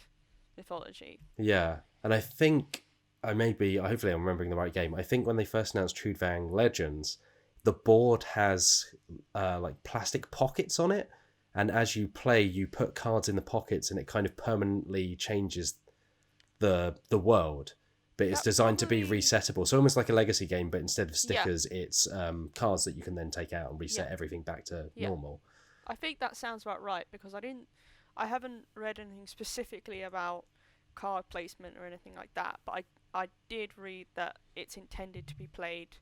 mythology. Yeah, and I think hopefully I'm remembering the right game. I think when they first announced Trudvang Legends, the board has like plastic pockets on it, and as you play, you put cards in the pockets, and it kind of permanently changes the world. But it's designed to be resettable, so almost like a legacy game, but instead of stickers, it's cards that you can then take out and reset everything back to normal. I think that sounds about right, because I haven't read anything specifically about card placement or anything like that, but I did read that it's intended to be played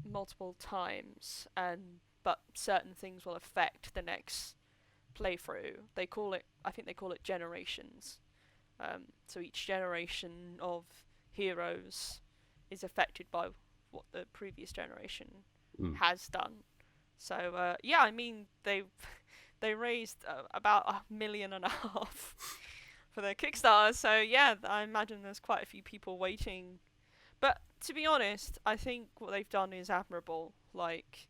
multiple times, but certain things will affect the next playthrough. I think they call it generations. So each generation of heroes is affected by what the previous generation has done. So I mean they raised about $1.5 million for their Kickstarter. So yeah, I imagine there's quite a few people waiting. But to be honest, I think what they've done is admirable. Like,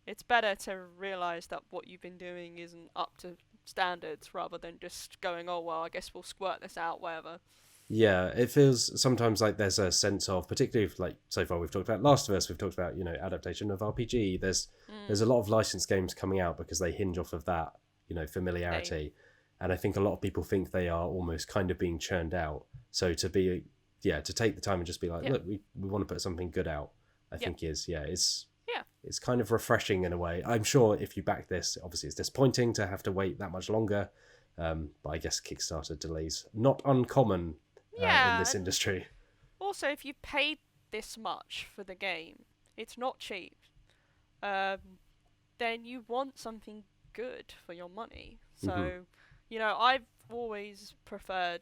it's better to realise that what you've been doing isn't up to standards, rather than just going, oh well, I guess we'll squirt this out, whatever. Yeah, it feels sometimes like there's a sense of, particularly if, like, so far we've talked about Last of Us, we've talked about, adaptation of RPG. There's a lot of licensed games coming out because they hinge off of that, familiarity. And I think a lot of people think they are almost kind of being churned out. So to take the time and just be like, look, we want to put something good out, I think it's kind of refreshing in a way. I'm sure if you back this, obviously it's disappointing to have to wait that much longer. But I guess Kickstarter delays, not uncommon in this industry. Also, if you paid this much for the game, it's not cheap. Then you want something good for your money. So, I've always preferred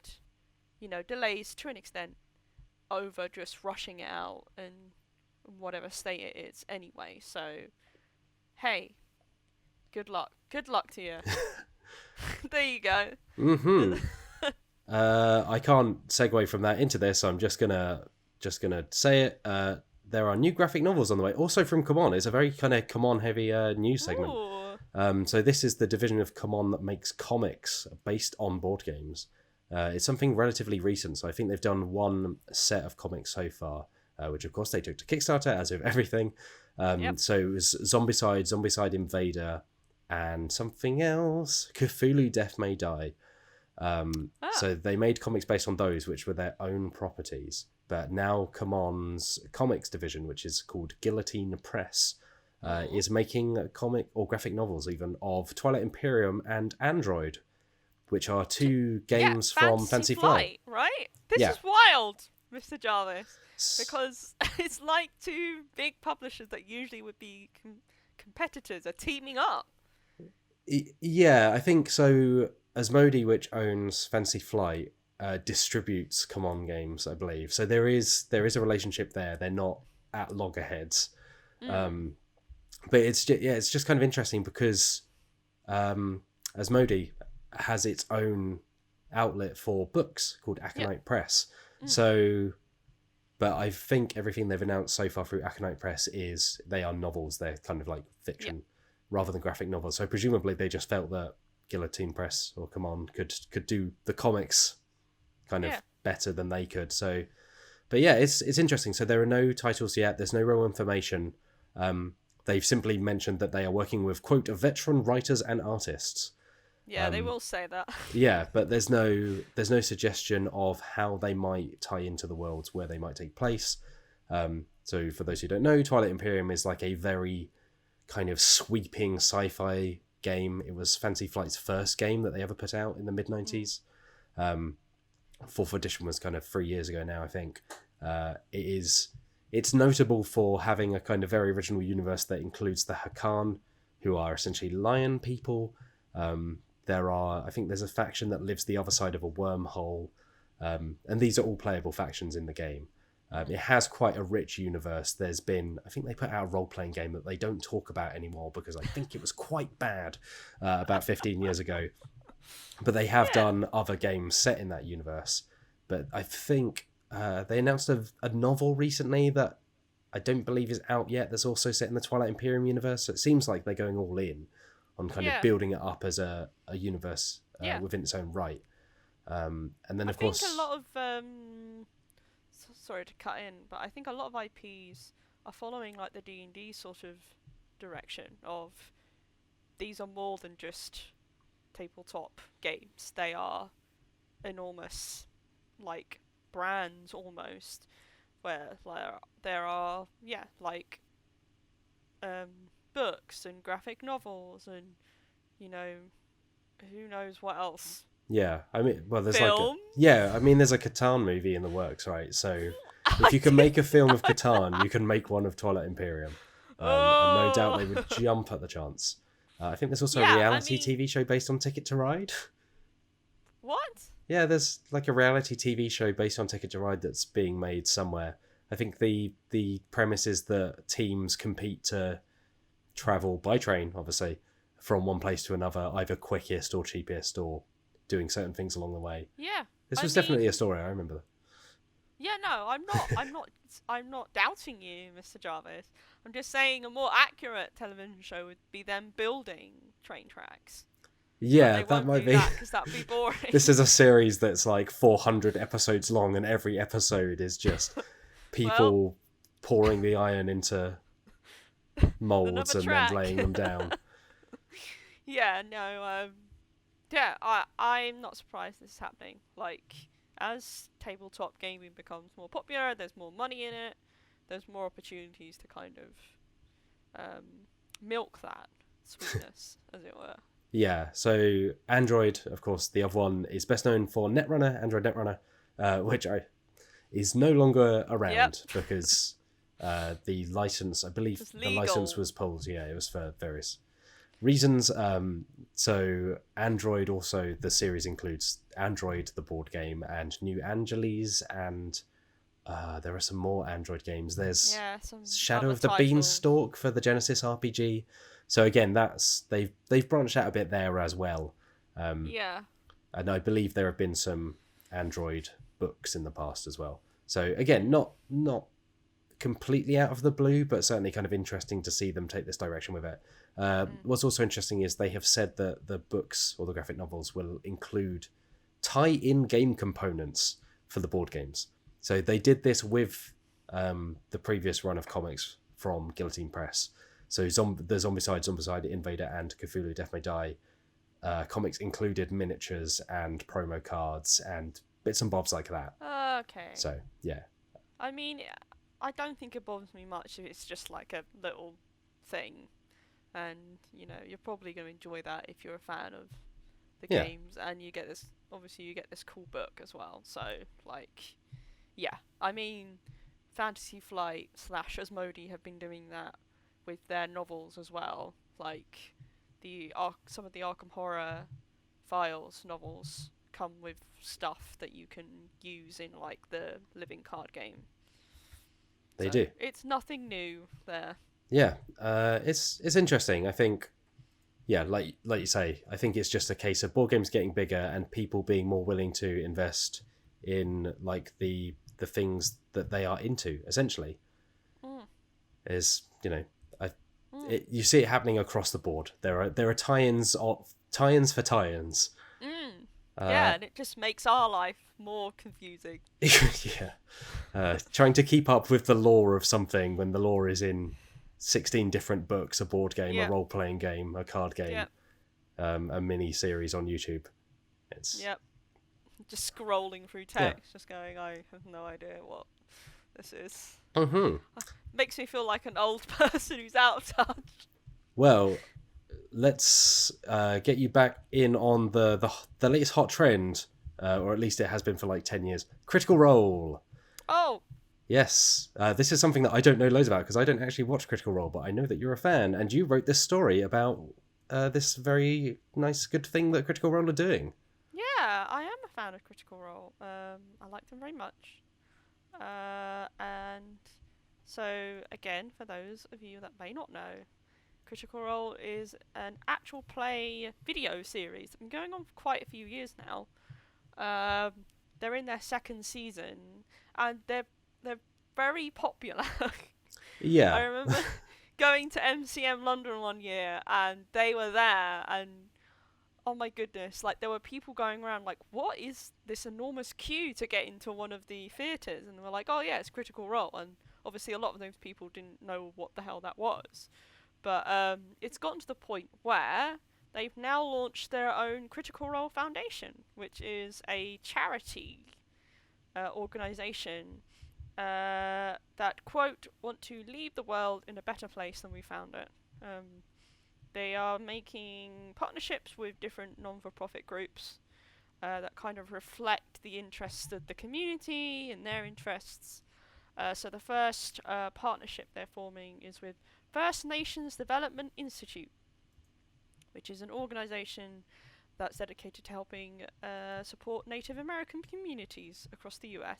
delays to an extent over just rushing it out in whatever state it is anyway. So, hey, good luck. Good luck to you. There you go. Mm-hmm. I can't segue from that into this, so I'm just gonna say it. There are new graphic novels on the way, also from CMON. It's a very kind of CMON heavy news segment. So this is the division of CMON that makes comics based on board games. It's something relatively recent, so I think they've done one set of comics so far, which of course they took to Kickstarter, as with everything. So it was Zombicide Invader, and something else, Cthulhu Death May Die. So they made comics based on those, which were their own properties. But now CMON's comics division, which is called Guillotine Press, is making comic or graphic novels even of Twilight Imperium and Android, which are two games from Fancy Flight. Right? This is wild, Mr. Jarvis, because it's like two big publishers that usually would be competitors are teaming up. Yeah, I think so. Asmodee, which owns Fancy Flight, distributes CMON games, I believe. So there is a relationship there. They're not at loggerheads. But it's just kind of interesting because Asmodee has its own outlet for books called Aconite Press. So, but I think everything they've announced so far through Aconite Press they are novels. They're kind of like fiction rather than graphic novels. So presumably they just felt that Guillotine Press or CMON could do the comics kind of better than they could. So, but yeah, it's interesting. So there are no titles yet. There's no real information. They've simply mentioned that they are working with, quote, veteran writers and artists. Yeah, they will say that. Yeah, but there's no suggestion of how they might tie into the worlds where they might take place. So for those who don't know, Twilight Imperium is like a very kind of sweeping sci-fi game. It was Fancy Flight's first game that they ever put out in the mid-90s. Fourth edition was kind of 3 years ago now, I think. It's notable for having a kind of very original universe that includes the Hakan, who are essentially lion people. I think there's a faction that lives the other side of a wormhole, and these are all playable factions in the game. It has quite a rich universe. I think they put out a role-playing game that they don't talk about anymore because I think it was quite bad about 15 years ago. But they have done other games set in that universe. But I think they announced a novel recently that I don't believe is out yet that's also set in the Twilight Imperium universe. So it seems like they're going all in on kind of building it up as a universe within its own right. And then, of course... I think a lot of... sorry to cut in, but I think a lot of IPs are following like the D&D sort of direction of these are more than just tabletop games. They are enormous, like, brands almost, where there are books and graphic novels and who knows what else. Yeah, I mean, well, there's film? There's a Catan movie in the works, right? So if you can make a film of Catan, you can make one of Twilight Imperium. And no doubt they would jump at the chance. I think there's also a reality TV show based on Ticket to Ride. What? Yeah, there's like a reality TV show based on Ticket to Ride that's being made somewhere. I think the premise is that teams compete to travel by train, obviously, from one place to another, either quickest or cheapest or doing certain things along the way. Yeah. This was definitely a story, I remember. Yeah, no, I'm not doubting you, Mr. Jarvis. I'm just saying a more accurate television show would be them building train tracks. Yeah, that might be. Because that'd be boring. This is a series that's like 400 episodes long, and every episode is just people pouring the iron into molds and then laying them down. Yeah, no, I'm not surprised this is happening. Like, as tabletop gaming becomes more popular, there's more money in it, there's more opportunities to kind of milk that sweetness, as it were. Yeah, so Android, of course, the other one is best known for Netrunner, Android Netrunner, which is no longer around because the license, I believe the license was pulled. Yeah, it was for various reasons. So Android also, the series includes Android, the board game, and New Angeles, and there are some more Android games. There's some Shadow other of the titles. Beanstalk for the Genesis RPG. So again, that's they've branched out a bit there as well. Yeah. And I believe there have been some Android books in the past as well. So again, not completely out of the blue, but certainly kind of interesting to see them take this direction with it. What's also interesting is they have said that the books or the graphic novels will include tie-in game components for the board games. So they did this with the previous run of comics from Guillotine Press. So the Zombicide, Invader, and Cthulhu Death May Die comics included miniatures and promo cards and bits and bobs like that. Okay. So, yeah. I mean, I don't think it bothers me much if it's just like a little thing. And, you know, you're probably going to enjoy that if you're a fan of the games. And you get this, obviously you get this cool book as well. So, like, yeah. I mean, Fantasy Flight / Asmodee have been doing that with their novels as well. Like, some of the Arkham Horror Files novels come with stuff that you can use in, like, the living card game. They do. It's nothing new there. Yeah, it's interesting. I think, yeah, like you say, I think it's just a case of board games getting bigger and people being more willing to invest in like the things that they are into. Essentially, is you see it happening across the board. There are tie-ins for tie-ins. Yeah, and it just makes our life more confusing. Yeah, trying to keep up with the lore of something when the lore is in 16 different books, a board game, a role-playing game, a card game, a mini-series on YouTube. It's just scrolling through text, just going, I have no idea what this is. Makes me feel like an old person who's out of touch. Well, let's get you back in on the latest hot trend, or at least it has been for like 10 years. Critical Role. Oh. Yes. This is something that I don't know loads about because I don't actually watch Critical Role, but I know that you're a fan and you wrote this story about this very nice, good thing that Critical Role are doing. Yeah, I am a fan of Critical Role. I like them very much. And so, again, for those of you that may not know, Critical Role is an actual play video series that's been going on for quite a few years now. They're in their second season, and they're very popular. Yeah. I remember going to MCM London one year, and they were there, and oh my goodness, like there were people going around like, what is this enormous queue to get into one of the theatres? And they were like, oh yeah, it's Critical Role, and obviously a lot of those people didn't know what the hell that was. But it's gotten to the point where they've now launched their own Critical Role Foundation, which is a charity organisation that, quote, want to leave the world in a better place than we found it. They are making partnerships with different non-for-profit groups that kind of reflect the interests of the community and their interests. So the first partnership they're forming is with First Nations Development Institute, which is an organisation that's dedicated to helping support Native American communities across the US.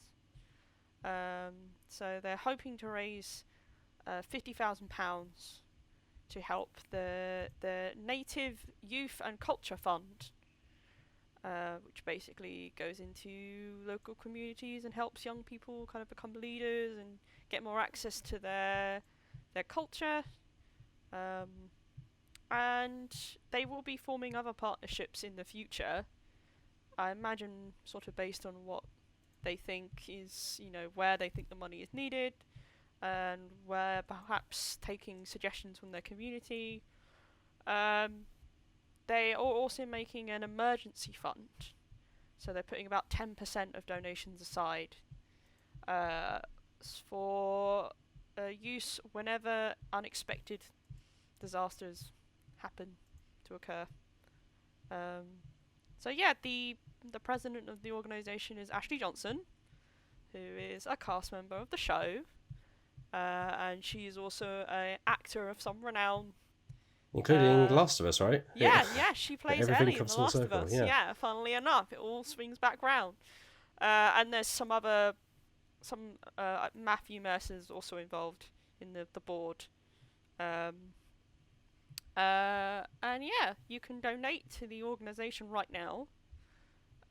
So they're hoping to raise £50,000 to help the Native Youth and Culture Fund, which basically goes into local communities and helps young people kind of become leaders and get more access to their culture. And they will be forming other partnerships in the future. I imagine sort of based on what they think is, where they think the money is needed, and where perhaps taking suggestions from their community. They are also making an emergency fund. So they're putting about 10% of donations aside for use whenever unexpected disasters happen to occur. So yeah, the president of the organisation is Ashley Johnson, who is a cast member of the show, and she is also an actor of some renown. Including Last of Us, right? Yeah, she plays Everything Ellie in comes The full Last of circle, Us. yeah. Yeah, funnily enough, it all swings back round. And there's some Matthew Mercer's also involved in the board. And yeah, you can donate to the organisation right now.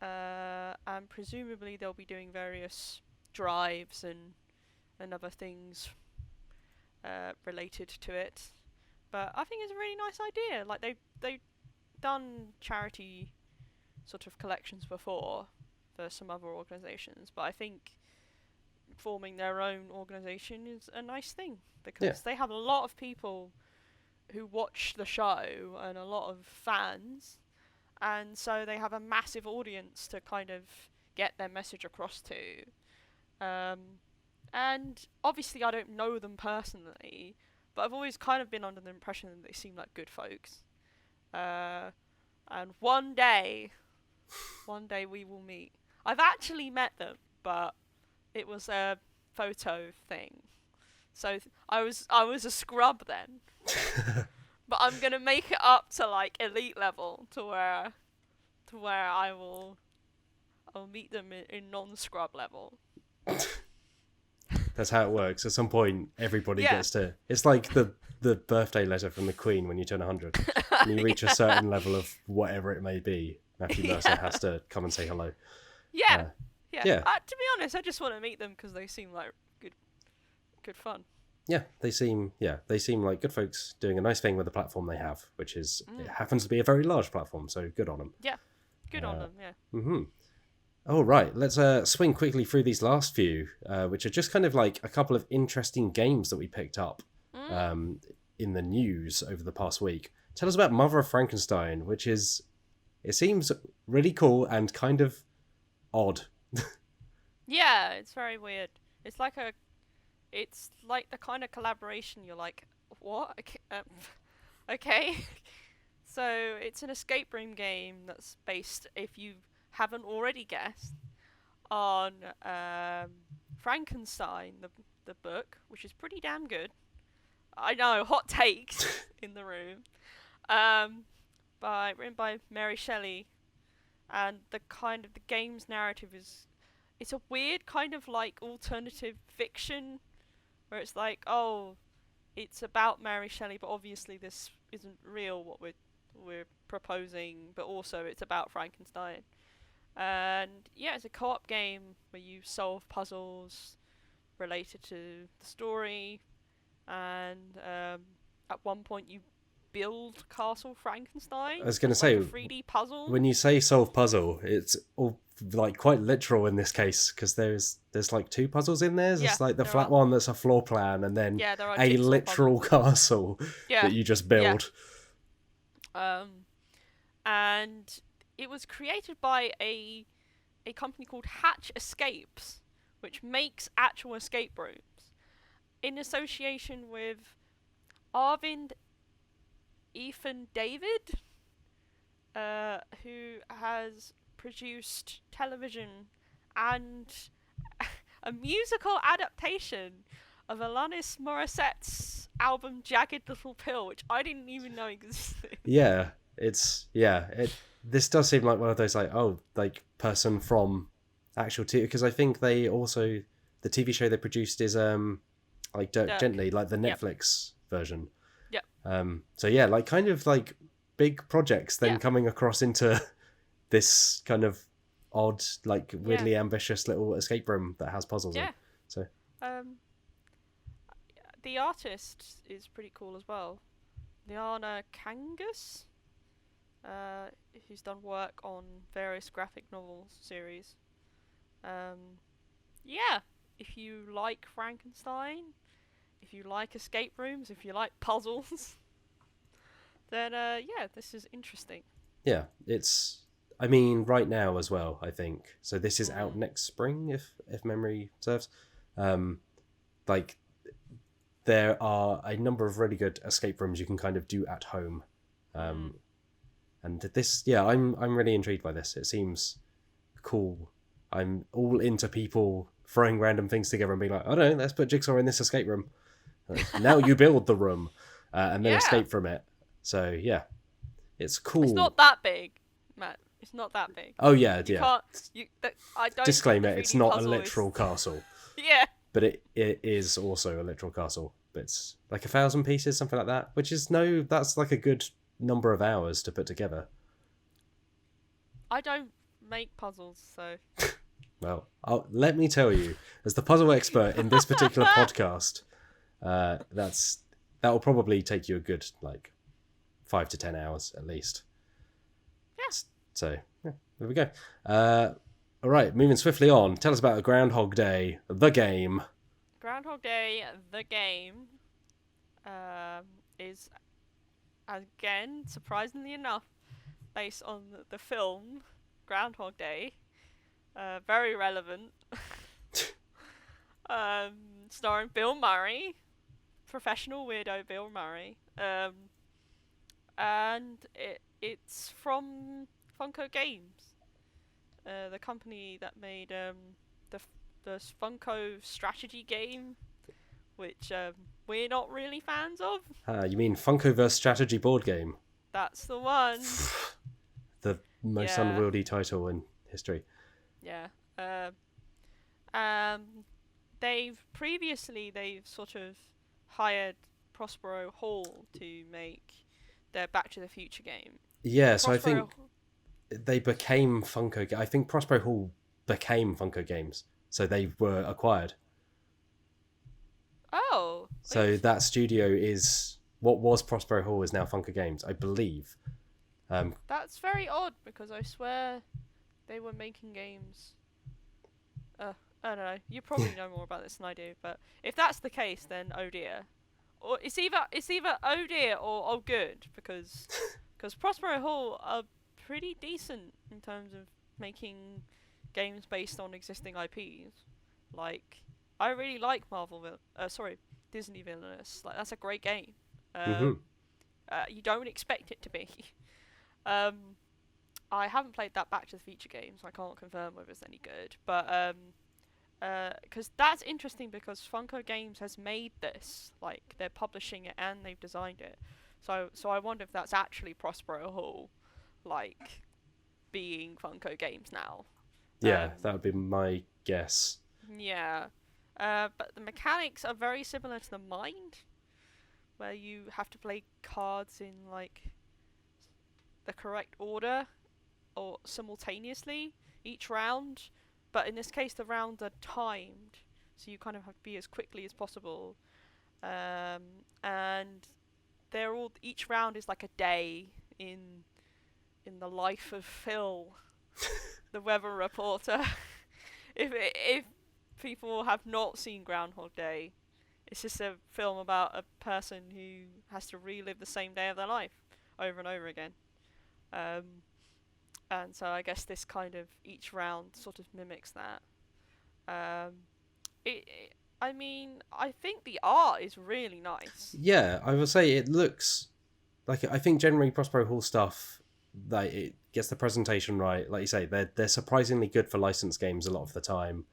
And presumably they'll be doing various drives and other things related to it. But I think it's a really nice idea. Like they've done charity sort of collections before for some other organisations, but I think forming their own organisation is a nice thing because they have a lot of people who watch the show and a lot of fans, and so they have a massive audience to kind of get their message across to. And obviously I don't know them personally, but I've always kind of been under the impression that they seem like good folks. And one day we will meet. I've actually met them, but it was a photo thing. So I was a scrub then. But I'm gonna make it up to like elite level to where I'll meet them in non-scrub level. That's how it works. At some point, everybody gets to... It's like the birthday letter from the Queen when you turn 100. And you reach a certain level of whatever it may be. Matthew Mercer has to come and say hello. Yeah. To be honest, I just want to meet them because they seem like good fun. Yeah, they seem like good folks doing a nice thing with the platform they have, which is it happens to be a very large platform, so good on them. Yeah, good on them. Yeah. Mm-hmm. All right, let's swing quickly through these last few, which are just kind of like a couple of interesting games that we picked up in the news over the past week. Tell us about Mother of Frankenstein, which is, it seems really cool and kind of odd. Yeah, it's very weird. It's like the kind of collaboration you're like, what? Okay. So it's an escape room game that's based, if you haven't already guessed, on Frankenstein, the book, which is pretty damn good. I know, hot takes in the room. Written by Mary Shelley, and the game's narrative is, it's a weird kind of like alternative fiction, where it's like, oh, it's about Mary Shelley, but obviously this isn't real what we're proposing, but also it's about Frankenstein. And yeah, it's a co-op game where you solve puzzles related to the story, and at one point you build Castle Frankenstein. I was going to say, like a 3D puzzle. When you say solve puzzle, it's all like quite literal in this case, because there's like two puzzles in there. There's like the flat one that's a floor plan, and then a literal castle that you just build. And it was created by a company called Hatch Escapes, which makes actual escape rooms, in association with Arvind Ethan David, who has produced television and a musical adaptation of Alanis Morissette's album Jagged Little Pill, which I didn't even know existed. This does seem like one of those like person from actual TV, because I think they also, the TV show they produced is like Dirk Gently, like the Netflix version. So yeah, like kind of like big projects then coming across into this kind of odd, like weirdly ambitious little escape room that has puzzles in. So the artist is pretty cool as well. Liana Kangas, who's done work on various graphic novel series. If you like Frankenstein, if you like escape rooms, if you like puzzles, then this is interesting. Yeah, it's, I mean, right now as well, I think. So this is out next spring, if memory serves. Like, there are a number of really good escape rooms you can kind of do at home. And this, I'm really intrigued by this. It seems cool. I'm all into people throwing random things together and being like, I don't know, let's put Jigsaw in this escape room. Now you build the room and then escape from it. So yeah, it's cool. It's not that big, Matt. It's not that big. Oh yeah, You yeah. can't. I don't. Disclaimer: think the it's 3D not a puzzle literal castle, Yeah. but it is also a literal castle. But it's like 1,000 pieces, something like that, which is that's like a good number of hours to put together. I don't make puzzles, so. Well, let me tell you, as the puzzle expert in this particular podcast, that will probably take you a good 5 to 10 hours at least. Yeah. So yeah, there we go. All right, moving swiftly on. Tell us about Groundhog Day, the game. Groundhog Day, the game, is, again, surprisingly enough, based on the film Groundhog Day. Very relevant. Starring Bill Murray, professional weirdo Bill Murray. And it's from Funko Games, the company that made the Funko strategy game, which we're not really fans of. You mean Funkoverse strategy board game? That's the one. The most unwieldy title in history. Yeah. They've sort of hired Prospero Hall to make their Back to the Future game. Yeah, so I think they became Funko. I think Prospero Hall became Funko Games, so they were acquired. Oh. So that studio is what was Prospero Hall is now Funko Games, I believe. That's very odd because I swear they were making games. I don't know. You probably know more about this than I do, but if that's the case, then oh dear. Or it's either oh dear or oh good because Prospero Hall are pretty decent in terms of making games based on existing IPs. Like I really like Disney Villainous. Like that's a great game. You don't expect it to be. I haven't played that Back to the Future game, so I can't confirm whether it's any good. But because that's interesting because Funko Games has made this, like they're publishing it and they've designed it. So I wonder if that's actually Prospero Hall, like being Funko Games now. Yeah, that would be my guess. Yeah, but the mechanics are very similar to the Mind, where you have to play cards in like the correct order or simultaneously each round. But in this case, the rounds are timed, so you kind of have to be as quickly as possible. And each round is like a day in the life of Phil, the weather reporter. If people have not seen Groundhog Day, it's just a film about a person who has to relive the same day of their life over and over again. And so I guess this kind of each round sort of mimics that. I mean, I think the art is really nice. Yeah, I will say it looks like I think generally Prospero Hall stuff that it gets the presentation right. Like you say, they're surprisingly good for licensed games a lot of the time.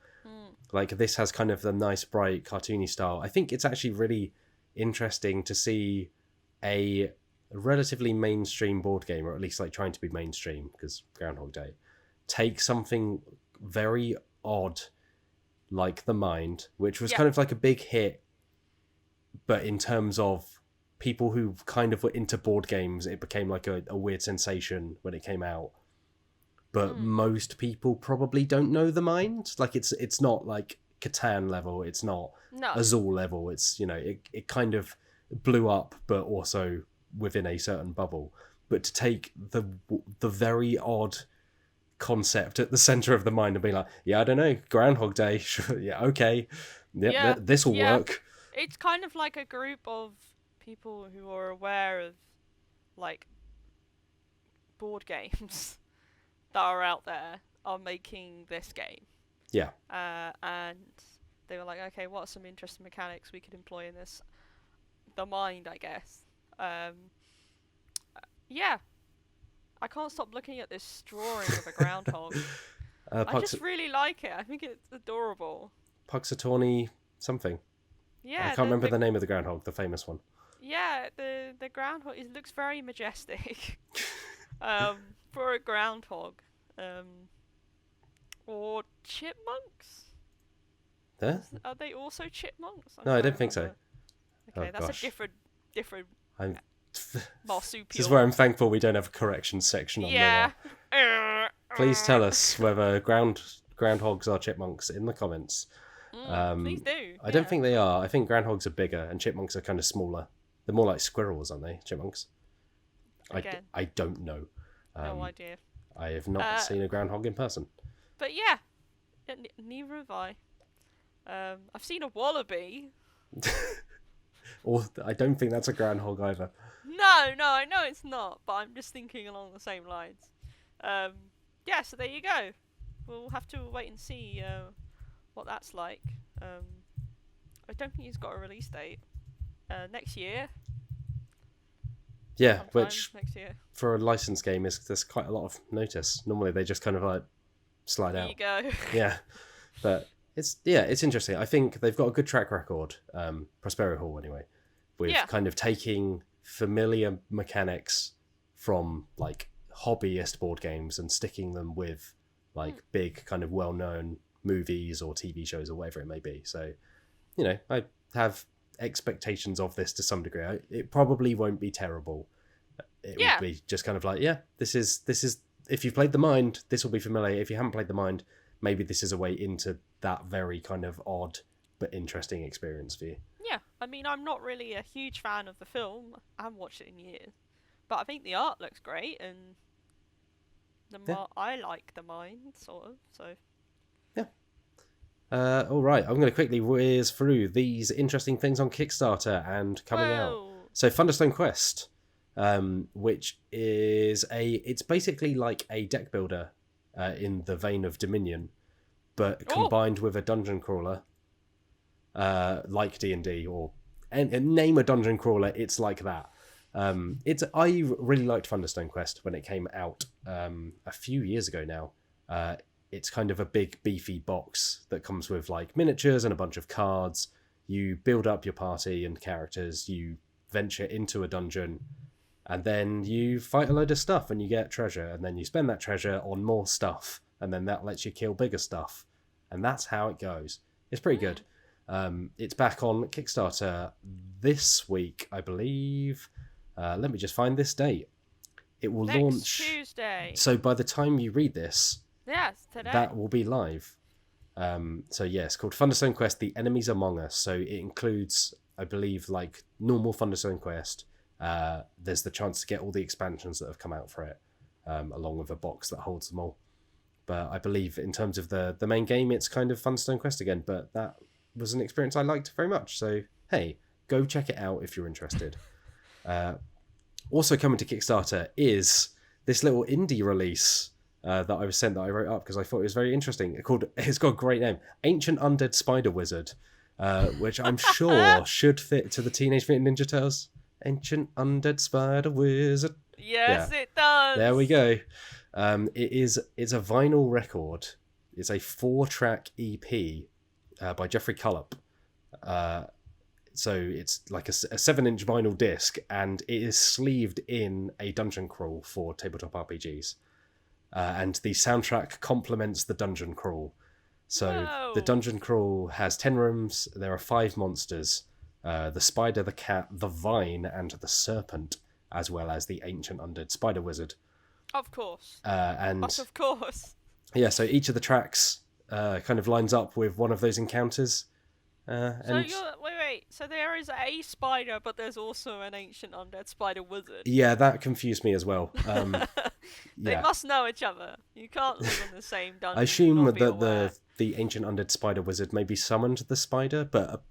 Like this has kind of the nice, bright, cartoony style. I think it's actually really interesting to see a relatively mainstream board game, or at least like trying to be mainstream because Groundhog Day, take something very odd like The Mind, which was kind of like a big hit, but in terms of people who kind of were into board games, it became like a weird sensation when it came out. But most people probably don't know The Mind. Like it's not like Catan level, it's not Azul level. It's it kind of blew up, but also within a certain bubble. But to take the very odd concept at the center of The Mind and be like, I don't know, Groundhog Day, sure, okay, this will work. It's kind of like a group of people who are aware of like board games that are out there are making this game. Yeah. And they were like, okay, what are some interesting mechanics we could employ in this? The Mind, I guess. Yeah. I can't stop looking at this drawing of a groundhog. I just really like it. I think it's adorable. Puxatawny something. Yeah. I can't remember the name of the groundhog, the famous one. Yeah, the the groundhog, it looks very majestic. For a groundhog. Or chipmunks? Huh? Are they also chipmunks? No, I don't think so. Okay, Oh, that's gosh. a different I'm... marsupial. This is where I'm thankful we don't have a correction section on Yeah. Please tell us whether groundhogs are chipmunks in the comments. Please do. I don't think they are. I think groundhogs are bigger and chipmunks are kind of smaller. They're more like squirrels, aren't they? Chipmunks. Again. I don't know. No idea. I have not seen a groundhog in person. But yeah, neither have I. I've seen a wallaby. Or I don't think that's a groundhog either. No, I know it's not, but I'm just thinking along the same lines. Yeah, so there you go. We'll have to wait and see what that's like. I don't think he's got a release date. Next year. Yeah, Sometime which next year. for a licensed game there's quite a lot of notice. Normally they just kind of like slide There out. you go. Yeah, but it's interesting. I think they've got a good track record. Prospero Hall anyway, with kind of taking familiar mechanics from like hobbyist board games and sticking them with like big kind of well-known movies or TV shows or whatever it may be. So, I have expectations of this to some degree. It probably won't be terrible. It will be just kind of like, this is if you've played the Mind, this will be familiar. If you haven't played the Mind, maybe this is a way into that very kind of odd but interesting experience for you. Yeah, I mean, I'm not really a huge fan of the film. I haven't watched it in years, but I think the art looks great, and I like the Mind sort of. So all right, I'm going to quickly whiz through these interesting things on Kickstarter and coming out. So Thunderstone Quest, which is it's basically like a deck builder in the vein of Dominion, but combined with a dungeon crawler, like D&D, or and name a dungeon crawler, it's like that. I really liked Thunderstone Quest when it came out a few years ago now. It's kind of a big beefy box that comes with like miniatures and a bunch of cards. You build up your party and characters, you venture into a dungeon, and then you fight a load of stuff and you get treasure, and then you spend that treasure on more stuff, and then that lets you kill bigger stuff. And that's how it goes. It's pretty good. It's back on Kickstarter this week, I believe. Let me just find this date. It will launch Tuesday. So by the time you read this, yes, today, that will be live. So yeah, it's called Thunderstone Quest: The Enemies Among Us. So it includes, I believe, like normal Thunderstone Quest. There's the chance to get all the expansions that have come out for it, along with a box that holds them all. But I believe in terms of the main game, it's kind of Thunderstone Quest again. But that was an experience I liked very much. So hey, go check it out if you're interested. Also coming to Kickstarter is this little indie release that I was sent that I wrote up because I thought it was very interesting. It's got a great name, Ancient Undead Spider Wizard, which I'm sure should fit to the Teenage Mutant Ninja Turtles. Ancient Undead Spider Wizard. Yes, it does. There we go. It's a vinyl record. It's a 4-track EP by Jeffrey Cullop. So it's like a 7-inch vinyl disc, and it is sleeved in a dungeon crawl for tabletop RPGs. And the soundtrack complements the dungeon crawl. So the dungeon crawl has 10 rooms. There are 5 monsters. The spider, the cat, the vine, and the serpent, as well as the ancient undead spider wizard. Of course. But of course. Yeah, so each of the tracks kind of lines up with one of those encounters. Wait. So there is a spider, but there's also an ancient undead spider wizard. Yeah, that confused me as well. They must know each other. You can't live in the same dungeon. I assume that the ancient undead spider wizard maybe summoned the spider, but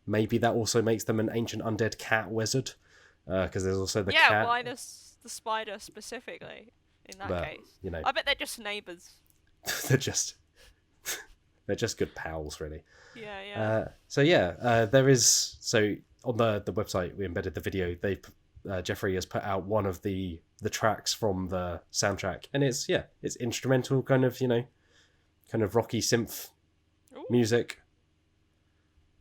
maybe that also makes them an ancient undead cat wizard, because there's also the cat. Yeah, why does the spider specifically in that case? I bet they're just neighbours. they're just good pals, really. Yeah. There is, so on the website we embedded the video. Jeffrey has put out one of the tracks from the soundtrack, and it's instrumental, kind of rocky synth music.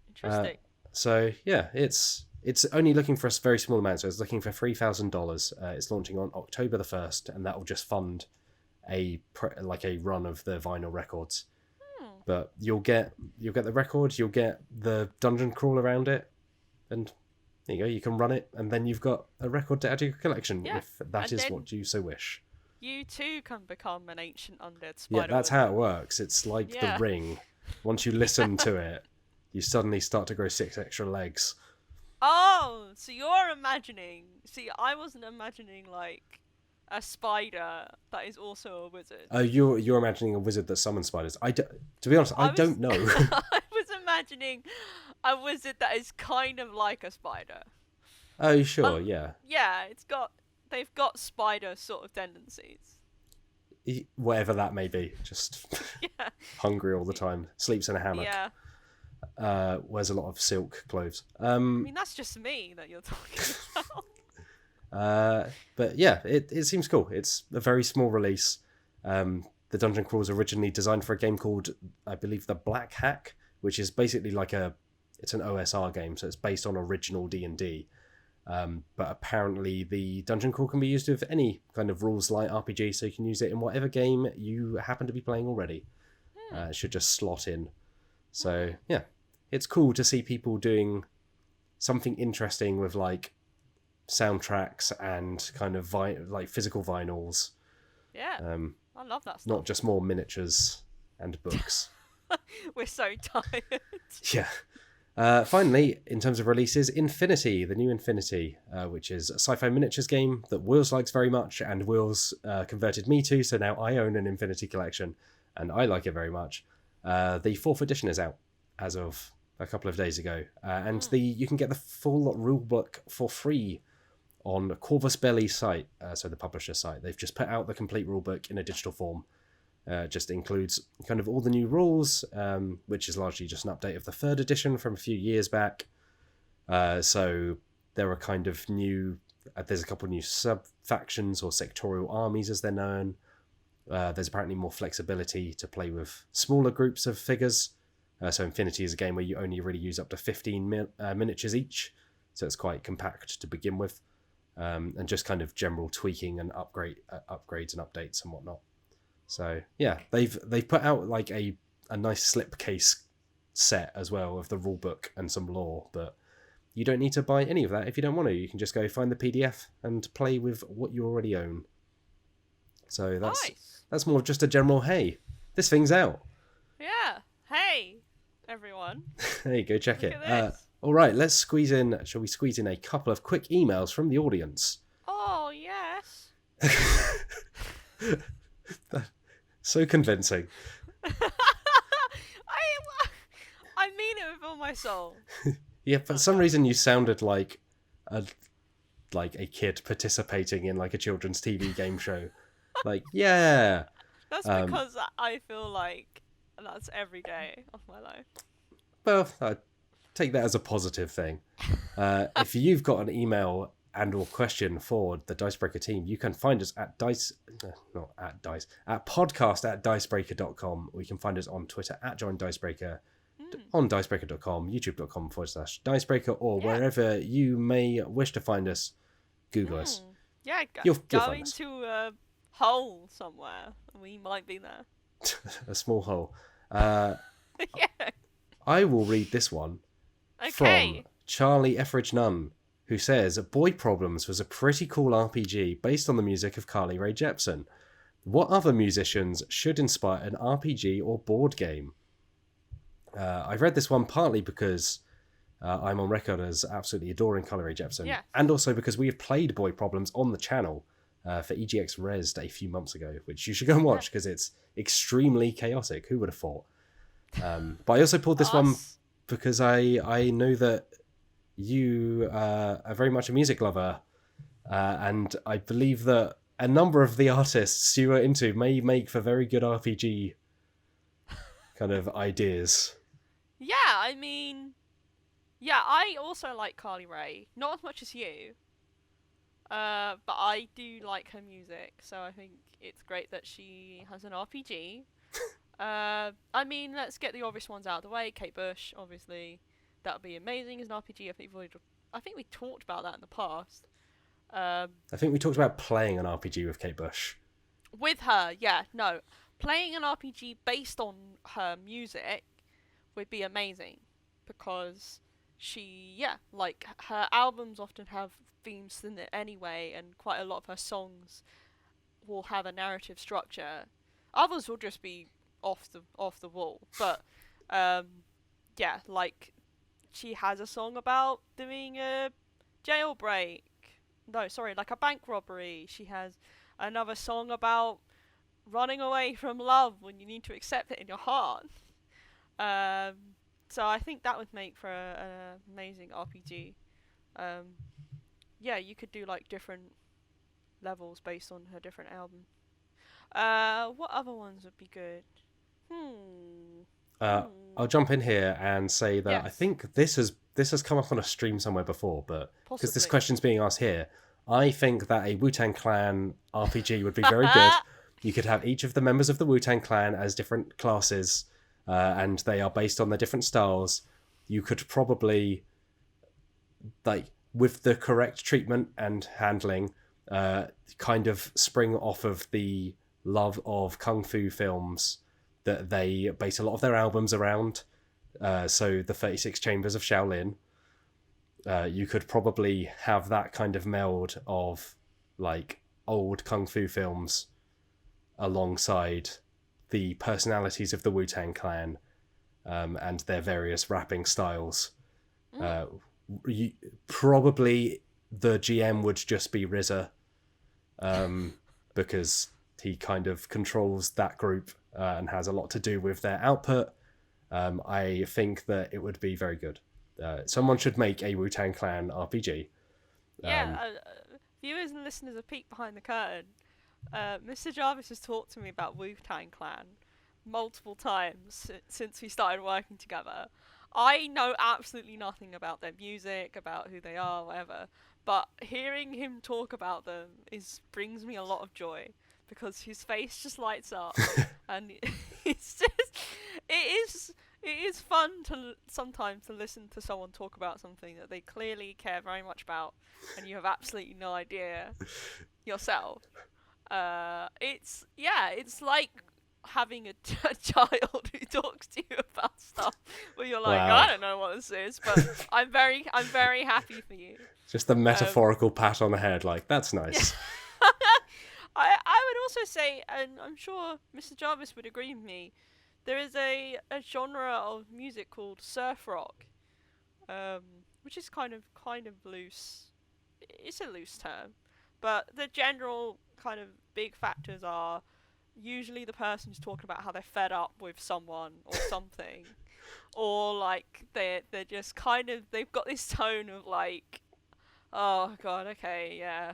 Interesting. So yeah, it's it's only looking for a very small amount, so it's looking for $3,000. It's launching on October the 1st, and that will just fund a run of the vinyl records. But you'll get the record, you'll get the dungeon crawl around it, and there you go. You can run it, and then you've got a record to add to your collection if that is what you so wish. You too can become an ancient undead spider. Yeah, that's how it works. It's like The Ring. Once you listen to it, you suddenly start to grow 6 extra legs. Oh, so you're imagining... See, I wasn't imagining, like, a spider that is also a wizard. Oh, you're imagining a wizard that summons spiders. To be honest, I don't know. I was imagining a wizard that is kind of like a spider. Oh, sure, yeah. Yeah, they've got spider sort of tendencies. Whatever that may be. Just hungry all the time. Sleeps in a hammock. Yeah. Wears a lot of silk clothes. I mean, that's just me that you're talking about. But yeah, it seems cool. It's a very small release. The dungeon crawl was originally designed for a game called, I believe, The Black Hack, which is basically it's an OSR game, so it's based on original D&D. But apparently the dungeon crawl can be used with any kind of rules-light RPG, so you can use it in whatever game you happen to be playing already. It should just slot in. So yeah, it's cool to see people doing something interesting with like soundtracks and kind of like physical vinyls. Yeah, I love that stuff. Not just more miniatures and books. We're so tired. Yeah. Finally, in terms of releases, Infinity, the new Infinity, which is a sci-fi miniatures game that Wills likes very much, and Wills converted me to, so now I own an Infinity collection, and I like it very much. The 4th edition is out as of a couple of days ago, and you can get the full rulebook for free on Corvus Belli's site, so the publisher's site. They've just put out the complete rulebook in a digital form. Just includes kind of all the new rules, which is largely just an update of the 3rd edition from a few years back. So there are kind of there's a couple of new sub-factions or sectorial armies as they're known. There's apparently more flexibility to play with smaller groups of figures. So Infinity is a game where you only really use up to 15 miniatures each, so it's quite compact to begin with, and just kind of general tweaking and upgrades and updates and whatnot. So yeah, they've put out like a nice slipcase set as well of the rulebook and some lore, but you don't need to buy any of that if you don't want to. You can just go find the PDF and play with what you already own. So that's more of just a general, hey, this thing's out. Yeah. Hey, everyone. Hey, go check Look it. at this. All right, shall we squeeze in a couple of quick emails from the audience? Oh, yes. So convincing. I mean it with all my soul. Yeah, for some reason you sounded like a kid participating in like a children's TV game show. Like, yeah. That's because I feel like that's every day of my life. Well, I take that as a positive thing. If you've got an email and or question for the Dicebreaker team, you can find us at podcast@dicebreaker.com, or you can find us on Twitter @joindicebreaker, on dicebreaker.com, youtube.com/dicebreaker, or wherever you may wish to find us. Google us. Yeah, you'll go find us. into a hole somewhere. We might be there. A small hole. Yeah. I will read this one from Charlie Etheridge Nunn, who says, Boy Problems was a pretty cool RPG based on the music of Carly Rae Jepsen. What other musicians should inspire an RPG or board game? I read this one partly because I'm on record as absolutely adoring Carly Rae Jepsen, and also because we have played Boy Problems on the channel for EGX Resd a few months ago, which you should go and watch because it's extremely chaotic. Who would have thought? But I also pulled this one because I know that you are very much a music lover, and I believe that a number of the artists you are into may make for very good RPG kind of ideas. Yeah, I mean, I also like Carly Rae, not as much as you, but I do like her music, so I think it's great that she has an RPG. I mean, let's get the obvious ones out of the way. Kate Bush, obviously, that would be amazing as an RPG. I think we've already I think we talked about that in the past. I think we talked about playing an RPG with Kate Bush. With her, yeah, no. Playing an RPG based on her music would be amazing. Because like, her albums often have themes in it anyway, and quite a lot of her songs will have a narrative structure. Others will just be off the wall. But, yeah, like, she has a song about doing a jailbreak. No, sorry, like a bank robbery. She has another song about running away from love when you need to accept it in your heart. So I think that would make for an amazing RPG. Yeah, you could do like different levels based on her different album. What other ones would be good? I'll jump in here and say that Yes. I think this has come up on a stream somewhere before, but because this Possibly. question's being asked here, I think that a Wu-Tang Clan RPG would be very good. You could have each of the members of the Wu-Tang Clan as different classes, and they are based on their different styles. You could probably, like, with the correct treatment and handling, kind of spring off of the love of kung fu films that they base a lot of their albums around. So the 36 Chambers of Shaolin. You could probably have that kind of meld of like old kung fu films alongside the personalities of the Wu-Tang Clan, and their various rapping styles. Probably the GM would just be RZA, because he kind of controls that group and has a lot to do with their output. I think that it would be very good. Someone should make a Wu-Tang Clan RPG. Viewers and listeners, a peek behind the curtain. Mr. Jarvis has talked to me about Wu-Tang Clan multiple times since we started working together. I know absolutely nothing about their music, about who they are, whatever. But hearing him talk about them brings me a lot of joy, because his face just lights up, and it is fun to sometimes to listen to someone talk about something that they clearly care very much about, and you have absolutely no idea yourself. It's like having a child who talks to you about stuff where you're like, Wow. I don't know what this is, but I'm very happy for you. Just the metaphorical pat on the head, like, that's nice. I would also say, and I'm sure Mr. Jarvis would agree with me, there is a genre of music called surf rock, which is kind of loose. It's a loose term, but the general kind of big factors are usually the person's talking about how they're fed up with someone or something, or like they're just kind of, they've got this tone of like, oh god, okay, yeah,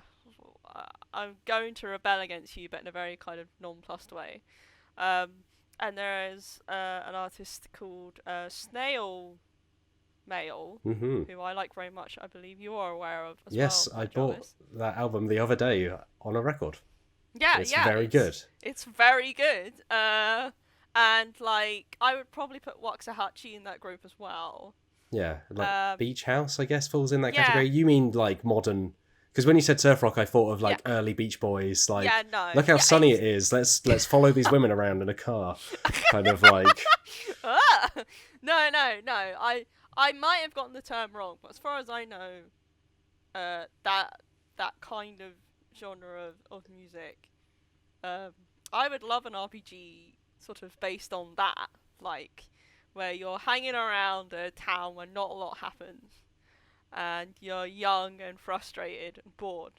I'm going to rebel against you, but in a very kind of nonplussed way. And there is an artist called Snail Mail, who I like very much. I believe you are aware of as well. Yes, I bought that album the other day on a record. Yeah, it's very good. It's very good. And like, I would probably put Waxahachie in that group as well. Yeah, like Beach House, I guess, falls in that category. You mean like modern? Because when you said surf rock, I thought of like early Beach Boys. Like, look how sunny it is. Let's follow these women around in a car, kind of like. No. I might have gotten the term wrong, but as far as I know, that kind of genre of music, I would love an RPG sort of based on that, like where you're hanging around a town where not a lot happens, and you're young and frustrated and bored,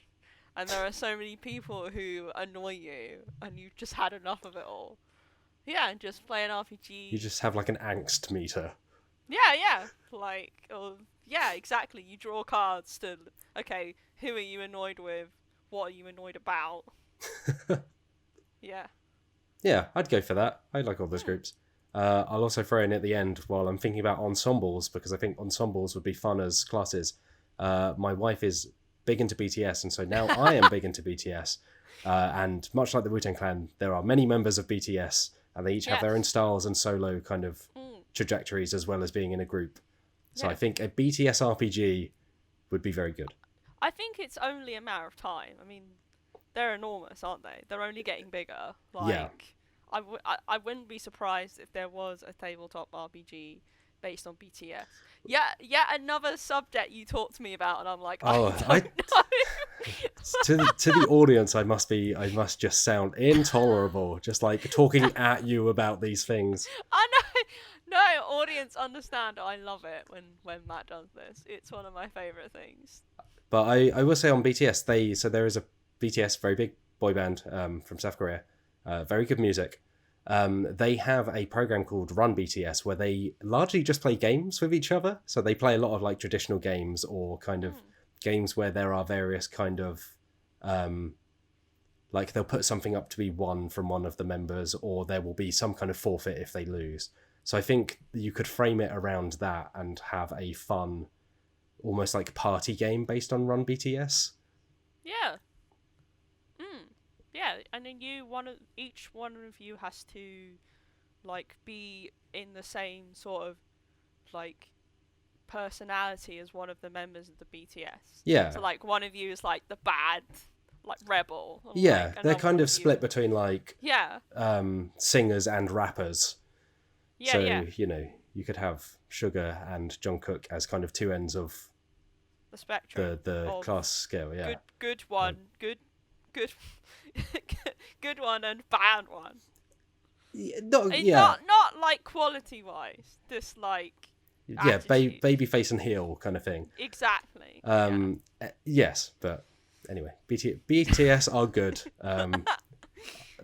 and there are so many people who annoy you, and you've just had enough of it all. Yeah, and just play an RPG. You just have like an angst meter. Yeah, like, exactly. You draw cards to, okay, who are you annoyed with? What are you annoyed about? Yeah. Yeah, I'd go for that. I like all those groups. I'll also throw in at the end while I'm thinking about ensembles, because I think ensembles would be fun as classes. My wife is big into BTS, and so now I am big into BTS. And much like the Wu-Tang Clan, there are many members of BTS, and they each have their own styles and solo kind of trajectories, as well as being in a group. So I think a BTS RPG would be very good. I think it's only a matter of time. I mean, they're enormous, aren't they? They're only getting bigger. Yeah. I wouldn't be surprised if there was a tabletop RPG based on BTS. Yeah, yet another subject you talked to me about, and I'm like, I don't know. To the audience, I must just sound intolerable, just like talking at you about these things. I know. No, audience understand. I love it when Matt does this. It's one of my favorite things. But I will say on BTS, so there is a BTS, very big boy band from South Korea, very good music. They have a program called Run BTS where they largely just play games with each other. So they play a lot of like traditional games or kind of games where there are various kind of like they'll put something up to be won from one of the members, or there will be some kind of forfeit if they lose. So I think you could frame it around that and have a fun, almost like party game based on Run BTS. Yeah. Yeah, and then each one of you has to like be in the same sort of like personality as one of the members of the BTS. Yeah. So like one of you is like the bad like rebel. Yeah, like, they're kind of split between like singers and rappers. Yeah, so, yeah. You know, you could have Sugar and Jungkook as kind of two ends of the spectrum. The class scale, yeah. Good one, good good one and bad one. Not like quality wise, just like babyface and heel kind of thing. Exactly. Yes, but anyway, BTS are good.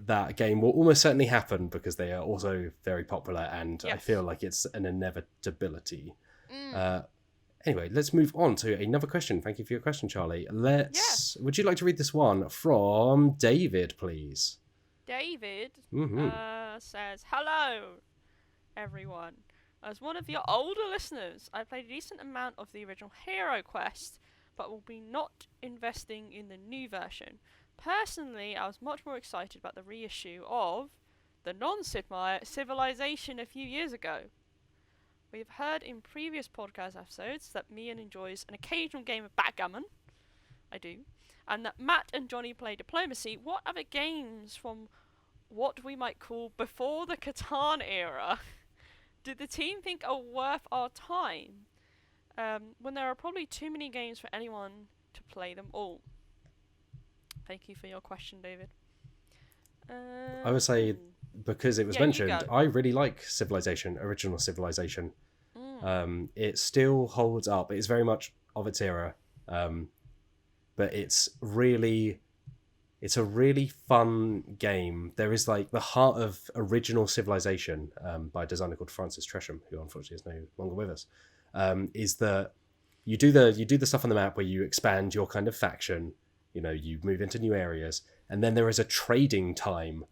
That game will almost certainly happen because they are also very popular, and I feel like it's an inevitability. Anyway, let's move on to another question. Thank you for your question, Charlie. Would you like to read this one from David, please? David says, "Hello, everyone. As one of your older listeners, I played a decent amount of the original Hero Quest, but will be not investing in the new version. Personally, I was much more excited about the reissue of the non-Sid Meier Civilization a few years ago. We've heard in previous podcast episodes that Meehan enjoys an occasional game of backgammon. I do. And that Matt and Johnny play diplomacy. What other games from what we might call before the Catan Era did the team think are worth our time? When there are probably too many games for anyone to play them all." Thank you for your question, David. I would say, because it was mentioned, I really like original Civilization. It still holds up. It's very much of its era, but it's a really fun game. There is like the heart of original Civilization by a designer called Francis Tresham, who unfortunately is no longer with us. Is that you do the stuff on the map where you expand your kind of faction. You know, you move into new areas, and then there is a trading time,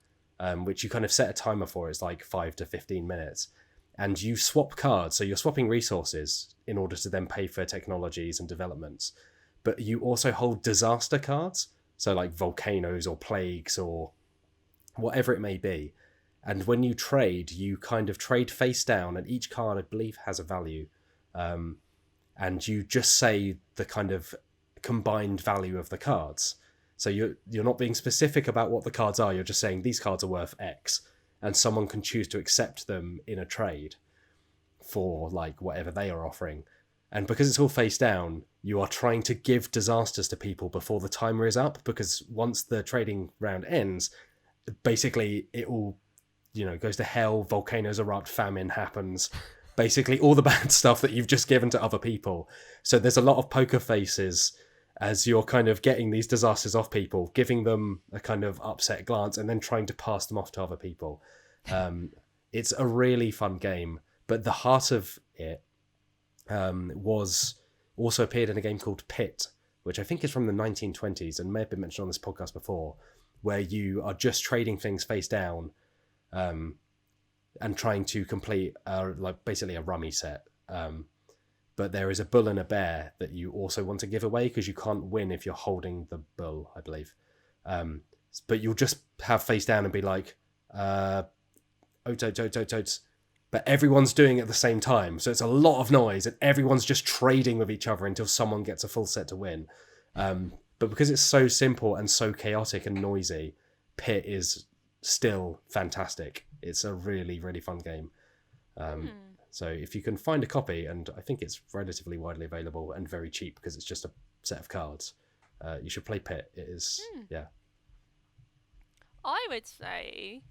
which you kind of set a timer for. It's like 5 to 15 minutes, and you swap cards. So you're swapping resources in order to then pay for technologies and developments. But you also hold disaster cards, so like volcanoes or plagues or whatever it may be. And when you trade, you kind of trade face down, and each card, I believe, has a value. And you just say the kind of combined value of the cards. So you're not being specific about what the cards are. You're just saying these cards are worth X, and someone can choose to accept them in a trade for like whatever they are offering. And because it's all face down, you are trying to give disasters to people before the timer is up, because once the trading round ends, basically it all, goes to hell, volcanoes erupt, famine happens, basically all the bad stuff that you've just given to other people. So there's a lot of poker faces as you're kind of getting these disasters off people, giving them a kind of upset glance, and then trying to pass them off to other people. It's a really fun game, but the heart of it was also appeared in a game called Pit, which I think is from the 1920s and may have been mentioned on this podcast before, where you are just trading things face down and trying to complete basically a rummy set. But there is a bull and a bear that you also want to give away, because you can't win if you're holding the bull, I believe. But you'll just have face down and be like, oats, but everyone's doing it at the same time. So it's a lot of noise, and everyone's just trading with each other until someone gets a full set to win. But because it's so simple and so chaotic and noisy, Pit is still fantastic. It's a really, really fun game. So if you can find a copy, and I think it's relatively widely available and very cheap because it's just a set of cards, you should play Pit. It is, yeah. I would say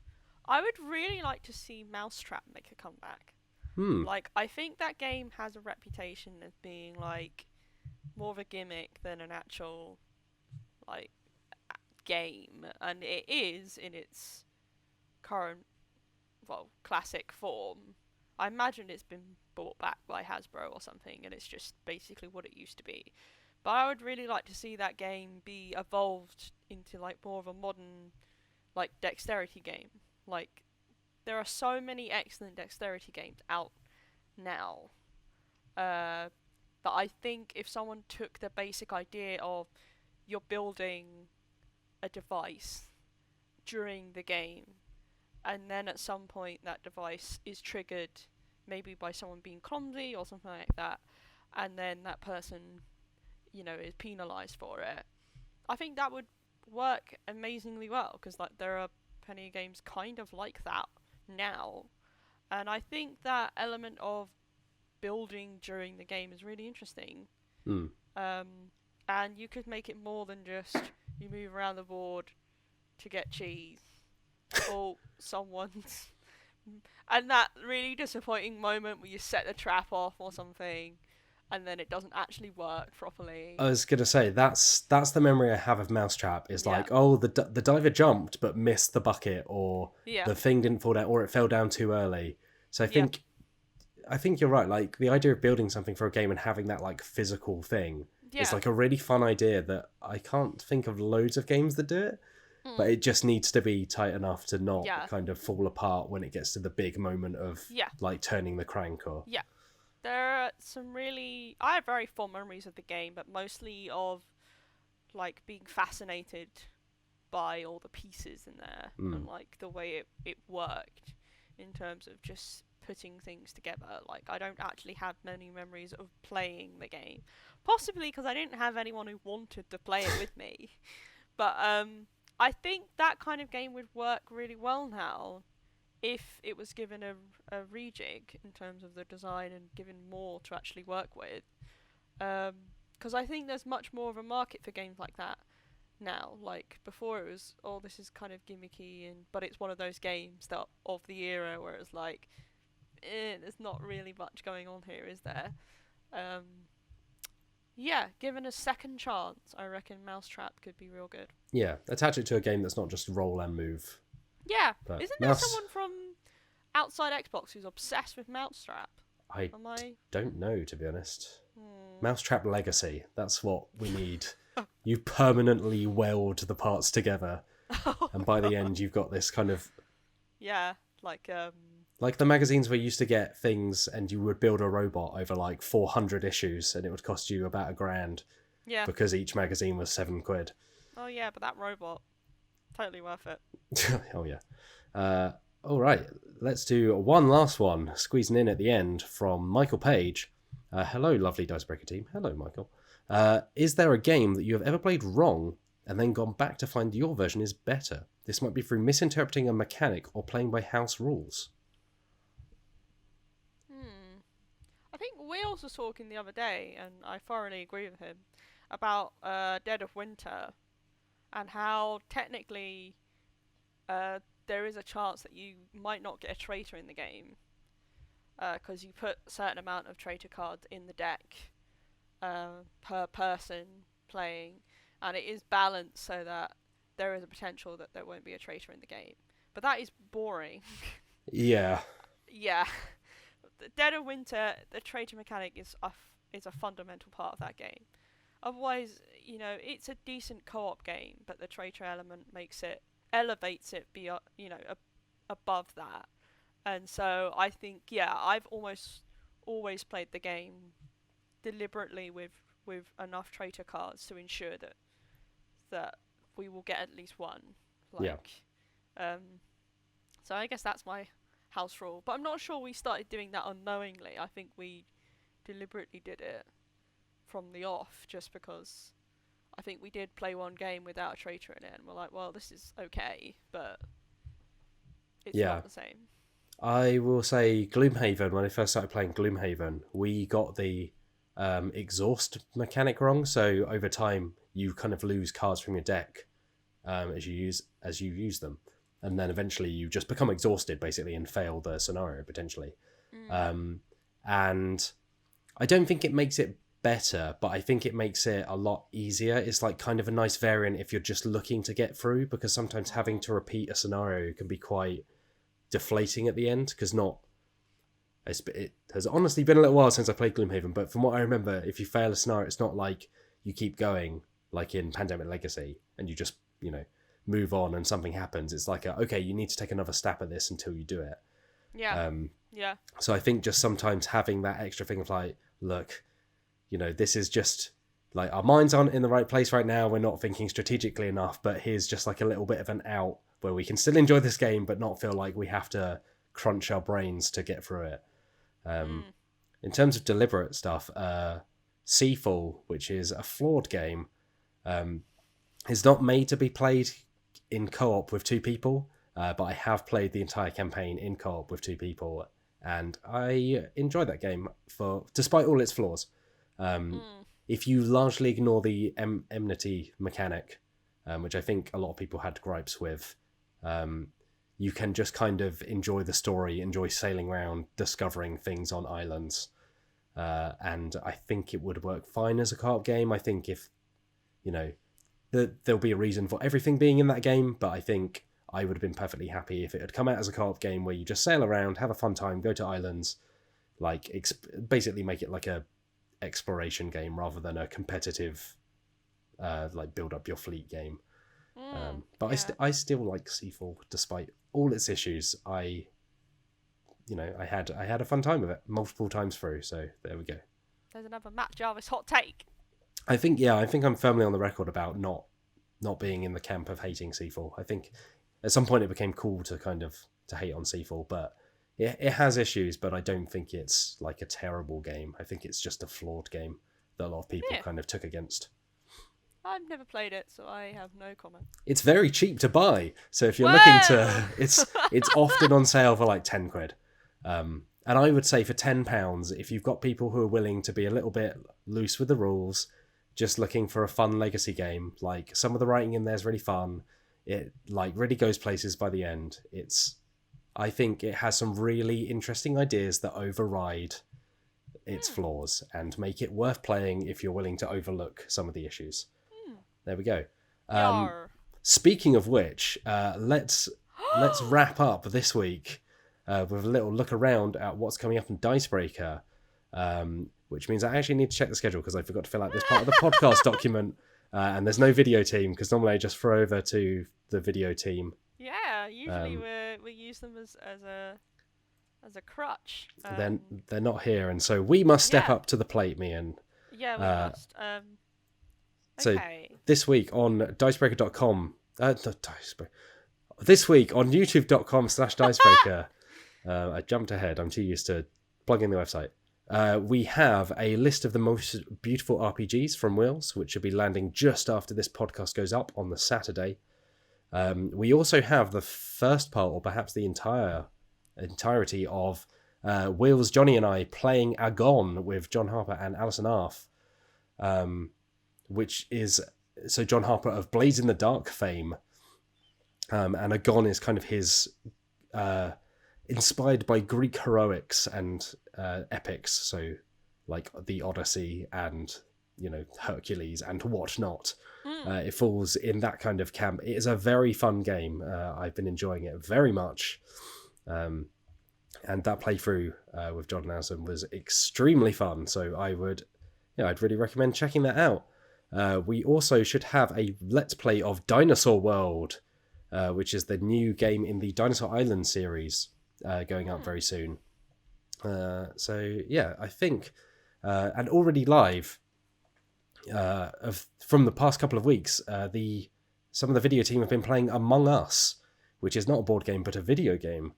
I would really like to see Mousetrap make a comeback. Like, I think that game has a reputation as being, like, more of a gimmick than an actual, like, game. And it is in its current, well, classic form. I imagine it's been bought back by Hasbro or something, and it's just basically what it used to be. But I would really like to see that game be evolved into, like, more of a modern, like, dexterity game. Like, there are so many excellent dexterity games out now that I think if someone took the basic idea of you're building a device during the game, and then at some point that device is triggered maybe by someone being clumsy or something like that, and then that person, you know, is penalised for it, I think that would work amazingly well, because, like, there are plenty of games kind of like that now, and I think that element of building during the game is really interesting. And you could make it more than just you move around the board to get cheese or someone's and that really disappointing moment where you set the trap off or something and then it doesn't actually work properly. I was gonna say that's the memory I have of Mousetrap. Is like, oh, the diver jumped but missed the bucket, or the thing didn't fall down, or it fell down too early. So I think you're right. Like, the idea of building something for a game and having that, like, physical thing is, like, a really fun idea that I can't think of loads of games that do it. But it just needs to be tight enough to not kind of fall apart when it gets to the big moment of like turning the crank or there are some really... I have very fond memories of the game, but mostly of, like, being fascinated by all the pieces in there and, like, the way it worked in terms of just putting things together. Like, I don't actually have many memories of playing the game. Possibly because I didn't have anyone who wanted to play it with me. But I think that kind of game would work really well now if it was given a rejig in terms of the design and given more to actually work with. Because I think there's much more of a market for games like that now. Like, before it was, oh, this is kind of gimmicky, but it's one of those games that of the era where it's like, there's not really much going on here, is there? Yeah, given a second chance, I reckon Mousetrap could be real good. Yeah, attach it to a game that's not just roll and move. Yeah, isn't there someone from outside Xbox who's obsessed with Mousetrap? I don't know, to be honest. Mousetrap Legacy, that's what we need. You permanently weld the parts together, and by the end you've got this kind of... Yeah, like the magazines where you used to get things and you would build a robot over like 400 issues and it would cost you about $1,000. Yeah. Because each magazine was £7. Oh yeah, but that robot, totally worth it. Oh yeah. All right, let's do one last one, squeezing in at the end from Michael Page. Hello, lovely Dicebreaker team. Hello, Michael. Is there a game that you have ever played wrong and then gone back to find your version is better? This might be through misinterpreting a mechanic or playing by house rules. I think Wheels was talking the other day, and I thoroughly agree with him, about Dead of Winter, and how technically there is a chance that you might not get a traitor in the game, because you put a certain amount of traitor cards in the deck per person playing, and it is balanced so that there is a potential that there won't be a traitor in the game. But that is boring. Yeah. Yeah. Dead of Winter, the traitor mechanic is a fundamental part of that game. Otherwise, you know, it's a decent co-op game, but the traitor element elevates it above that. And so I think, I've almost always played the game deliberately with enough traitor cards to ensure that we will get at least one. So I guess that's my house rule. But I'm not sure we started doing that unknowingly. I think we deliberately did it from the off, just because I think we did play one game without a traitor in it, and we're like, well, this is okay, but it's not the same. I will say Gloomhaven, when I first started playing Gloomhaven, we got the exhaust mechanic wrong, so over time you kind of lose cards from your deck as you use them, and then eventually you just become exhausted basically and fail the scenario potentially. And I don't think it makes it better, but I think it makes it a lot easier. It's like kind of a nice variant if you're just looking to get through, because sometimes having to repeat a scenario can be quite deflating at the end, because it has honestly been a little while since I played Gloomhaven, but from what I remember, if you fail a scenario, it's not like you keep going like in Pandemic Legacy and you just, move on and something happens. It's like, okay, you need to take another stab at this until you do it. Yeah. So I think just sometimes having that extra thing of like, look, this is just like our minds aren't in the right place right now. We're not thinking strategically enough, but here's just like a little bit of an out where we can still enjoy this game, but not feel like we have to crunch our brains to get through it. In terms of deliberate stuff, Seafall, which is a flawed game, is not made to be played in co-op with two people, but I have played the entire campaign in co-op with two people, and I enjoyed that game despite all its flaws. If you largely ignore the enmity mechanic, which I think a lot of people had gripes with, you can just kind of enjoy the story, enjoy sailing around, discovering things on islands. And I think it would work fine as a co-op game. I think if, there'll be a reason for everything being in that game, but I think I would have been perfectly happy if it had come out as a co-op game where you just sail around, have a fun time, go to islands, like basically make it like a exploration game rather than a competitive, like build up your fleet game. But I still like Seafall despite all its issues. I had a fun time with it multiple times through. So there we go. There's another Matt Jarvis hot take. I think I'm firmly on the record about not being in the camp of hating Seafall. I think at some point it became cool to kind of to hate on Seafall, but it has issues. But I don't think it's like a terrible game. I think it's just a flawed game that a lot of people kind of took against. I've never played it, so I have no comment. It's very cheap to buy, so if you're looking to, it's often on sale for like £10. And I would say for £10, if you've got people who are willing to be a little bit loose with the rules, just looking for a fun legacy game, like some of the writing in there is really fun. It like really goes places by the end. I think it has some really interesting ideas that override its flaws and make it worth playing if you're willing to overlook some of the issues. There we go. Speaking of which, let's wrap up this week with a little look around at what's coming up in Dicebreaker, which means I actually need to check the schedule because I forgot to fill out this part of the podcast document, and there's no video team because normally I just throw over to the video team. Yeah, usually we use them as a crutch. They're not here, and so we must step up to the plate, Meehan. Yeah, we must. So okay. This week on Dicebreaker.com, this week on YouTube.com/Dicebreaker, I jumped ahead. I'm too used to plugging the website. We have a list of the most beautiful RPGs from Wheels, which should be landing just after this podcast goes up on the Saturday. We also have the first part, or perhaps the entirety of Wheels, Johnny and I playing Agon with John Harper and Alison Arth, which is so John Harper of Blades in the Dark fame, and Agon is kind of his inspired by Greek heroics and epics, so like the Odyssey and Hercules and whatnot. It falls in that kind of camp. It is a very fun game. I've been enjoying it very much, and that playthrough with John and Alison was extremely fun. So I'd really recommend checking that out. We also should have a Let's Play of Dinosaur World, which is the new game in the Dinosaur Island series, going out very soon. I think, and already live from the past couple of weeks, some of the video team have been playing Among Us, which is not a board game but a video game,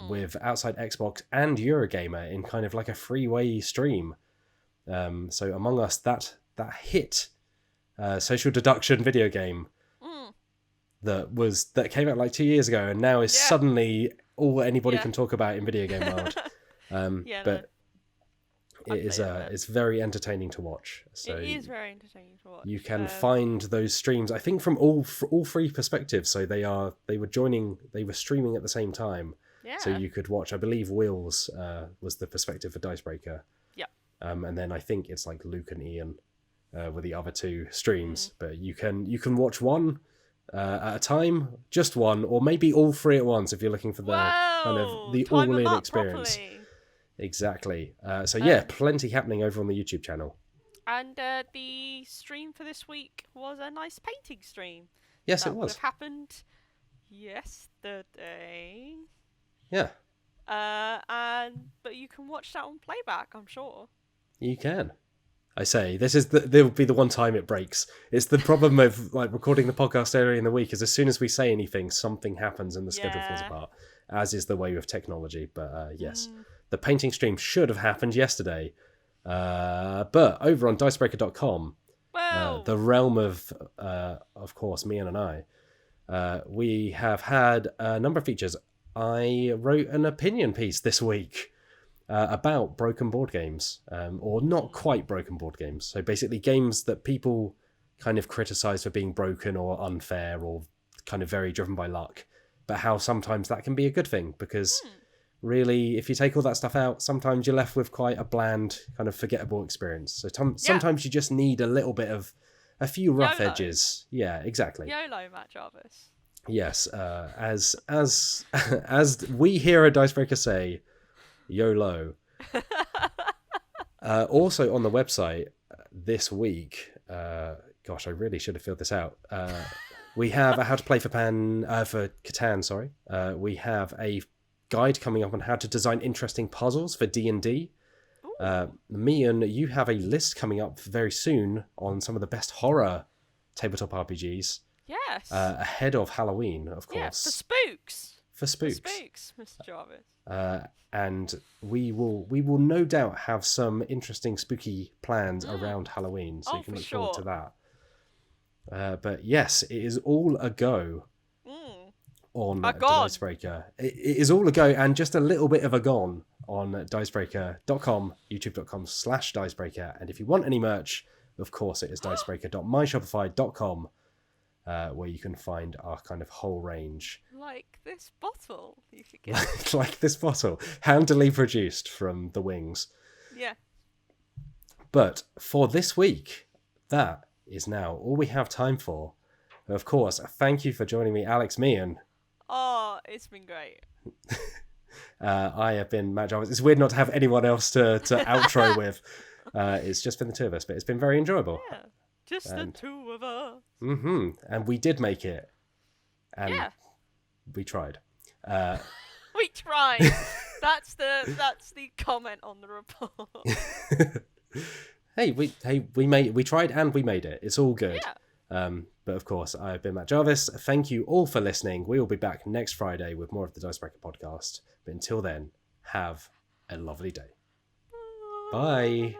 with Outside Xbox and Eurogamer in kind of like a freeway stream. So Among Us, that hit social deduction video game that came out like 2 years ago and now is suddenly all anybody can talk about in video game world. But it's very entertaining to watch. So it is very entertaining to watch. You can find those streams, I think, from all three perspectives. So they were streaming at the same time. Yeah. So you could watch. I believe Will's was the perspective for Dicebreaker. Yeah. And then I think it's like Luke and Ian with the other two streams. But you can watch one at a time, just one, or maybe all three at once if you're looking for the kind of the all-in experience. Properly. Exactly. Plenty happening over on the YouTube channel. And the stream for this week was a nice painting stream. Yes, that it was. Would have happened yesterday. Yeah. But you can watch that on playback, I'm sure. You can. I say, there'll be the one time it breaks. It's the problem of like recording the podcast earlier in the week is as soon as we say anything, something happens and the schedule falls apart, as is the way with technology. But yes, the painting stream should have happened yesterday. But over on Dicebreaker.com, the realm of course, Meehan and I, we have had a number of features. I wrote an opinion piece this week about broken board games, or not quite broken board games. So basically games that people kind of criticize for being broken or unfair or kind of very driven by luck, but how sometimes that can be a good thing because really, if you take all that stuff out, sometimes you're left with quite a bland, kind of forgettable experience. So sometimes you just need a little bit of a few rough edges. Yeah, exactly. YOLO, Matt Jarvis. Yes, as we here at Dicebreaker say, YOLO. Also on the website this week, gosh, I really should have filled this out. We have a how to play for Catan. Sorry, we have a guide coming up on how to design interesting puzzles for D&D. Meehan, you have a list coming up very soon on some of the best horror tabletop RPGs. Yes. Ahead of Halloween, of course. Yeah, for spooks. For spooks. For spooks, Mr. Jarvis. And we will no doubt have some interesting spooky plans around Halloween, so you can look forward to that. But yes, it is all a go on Dicebreaker. It is all a go and just a little bit of a gone on Dicebreaker.com, youtube.com/Dicebreaker. And if you want any merch, of course it is Dicebreaker.myshopify.com. Where you can find our kind of whole range. Like this bottle, you could get. Like this bottle, handily produced from the wings. Yeah. But for this week, that is now all we have time for. Of course, thank you for joining me, Alex Meehan. Oh, it's been great. I have been Matt Jarvis. It's weird not to have anyone else to outro with. It's just been the two of us, but it's been very enjoyable. Yeah. Just the two of us. Mm-hmm. And we did make it. And we tried. We tried. That's the comment on the report. we tried and we made it. It's all good. Yeah. But of course, I've been Matt Jarvis. Thank you all for listening. We will be back next Friday with more of the Dicebreaker podcast. But until then, have a lovely day. Bye.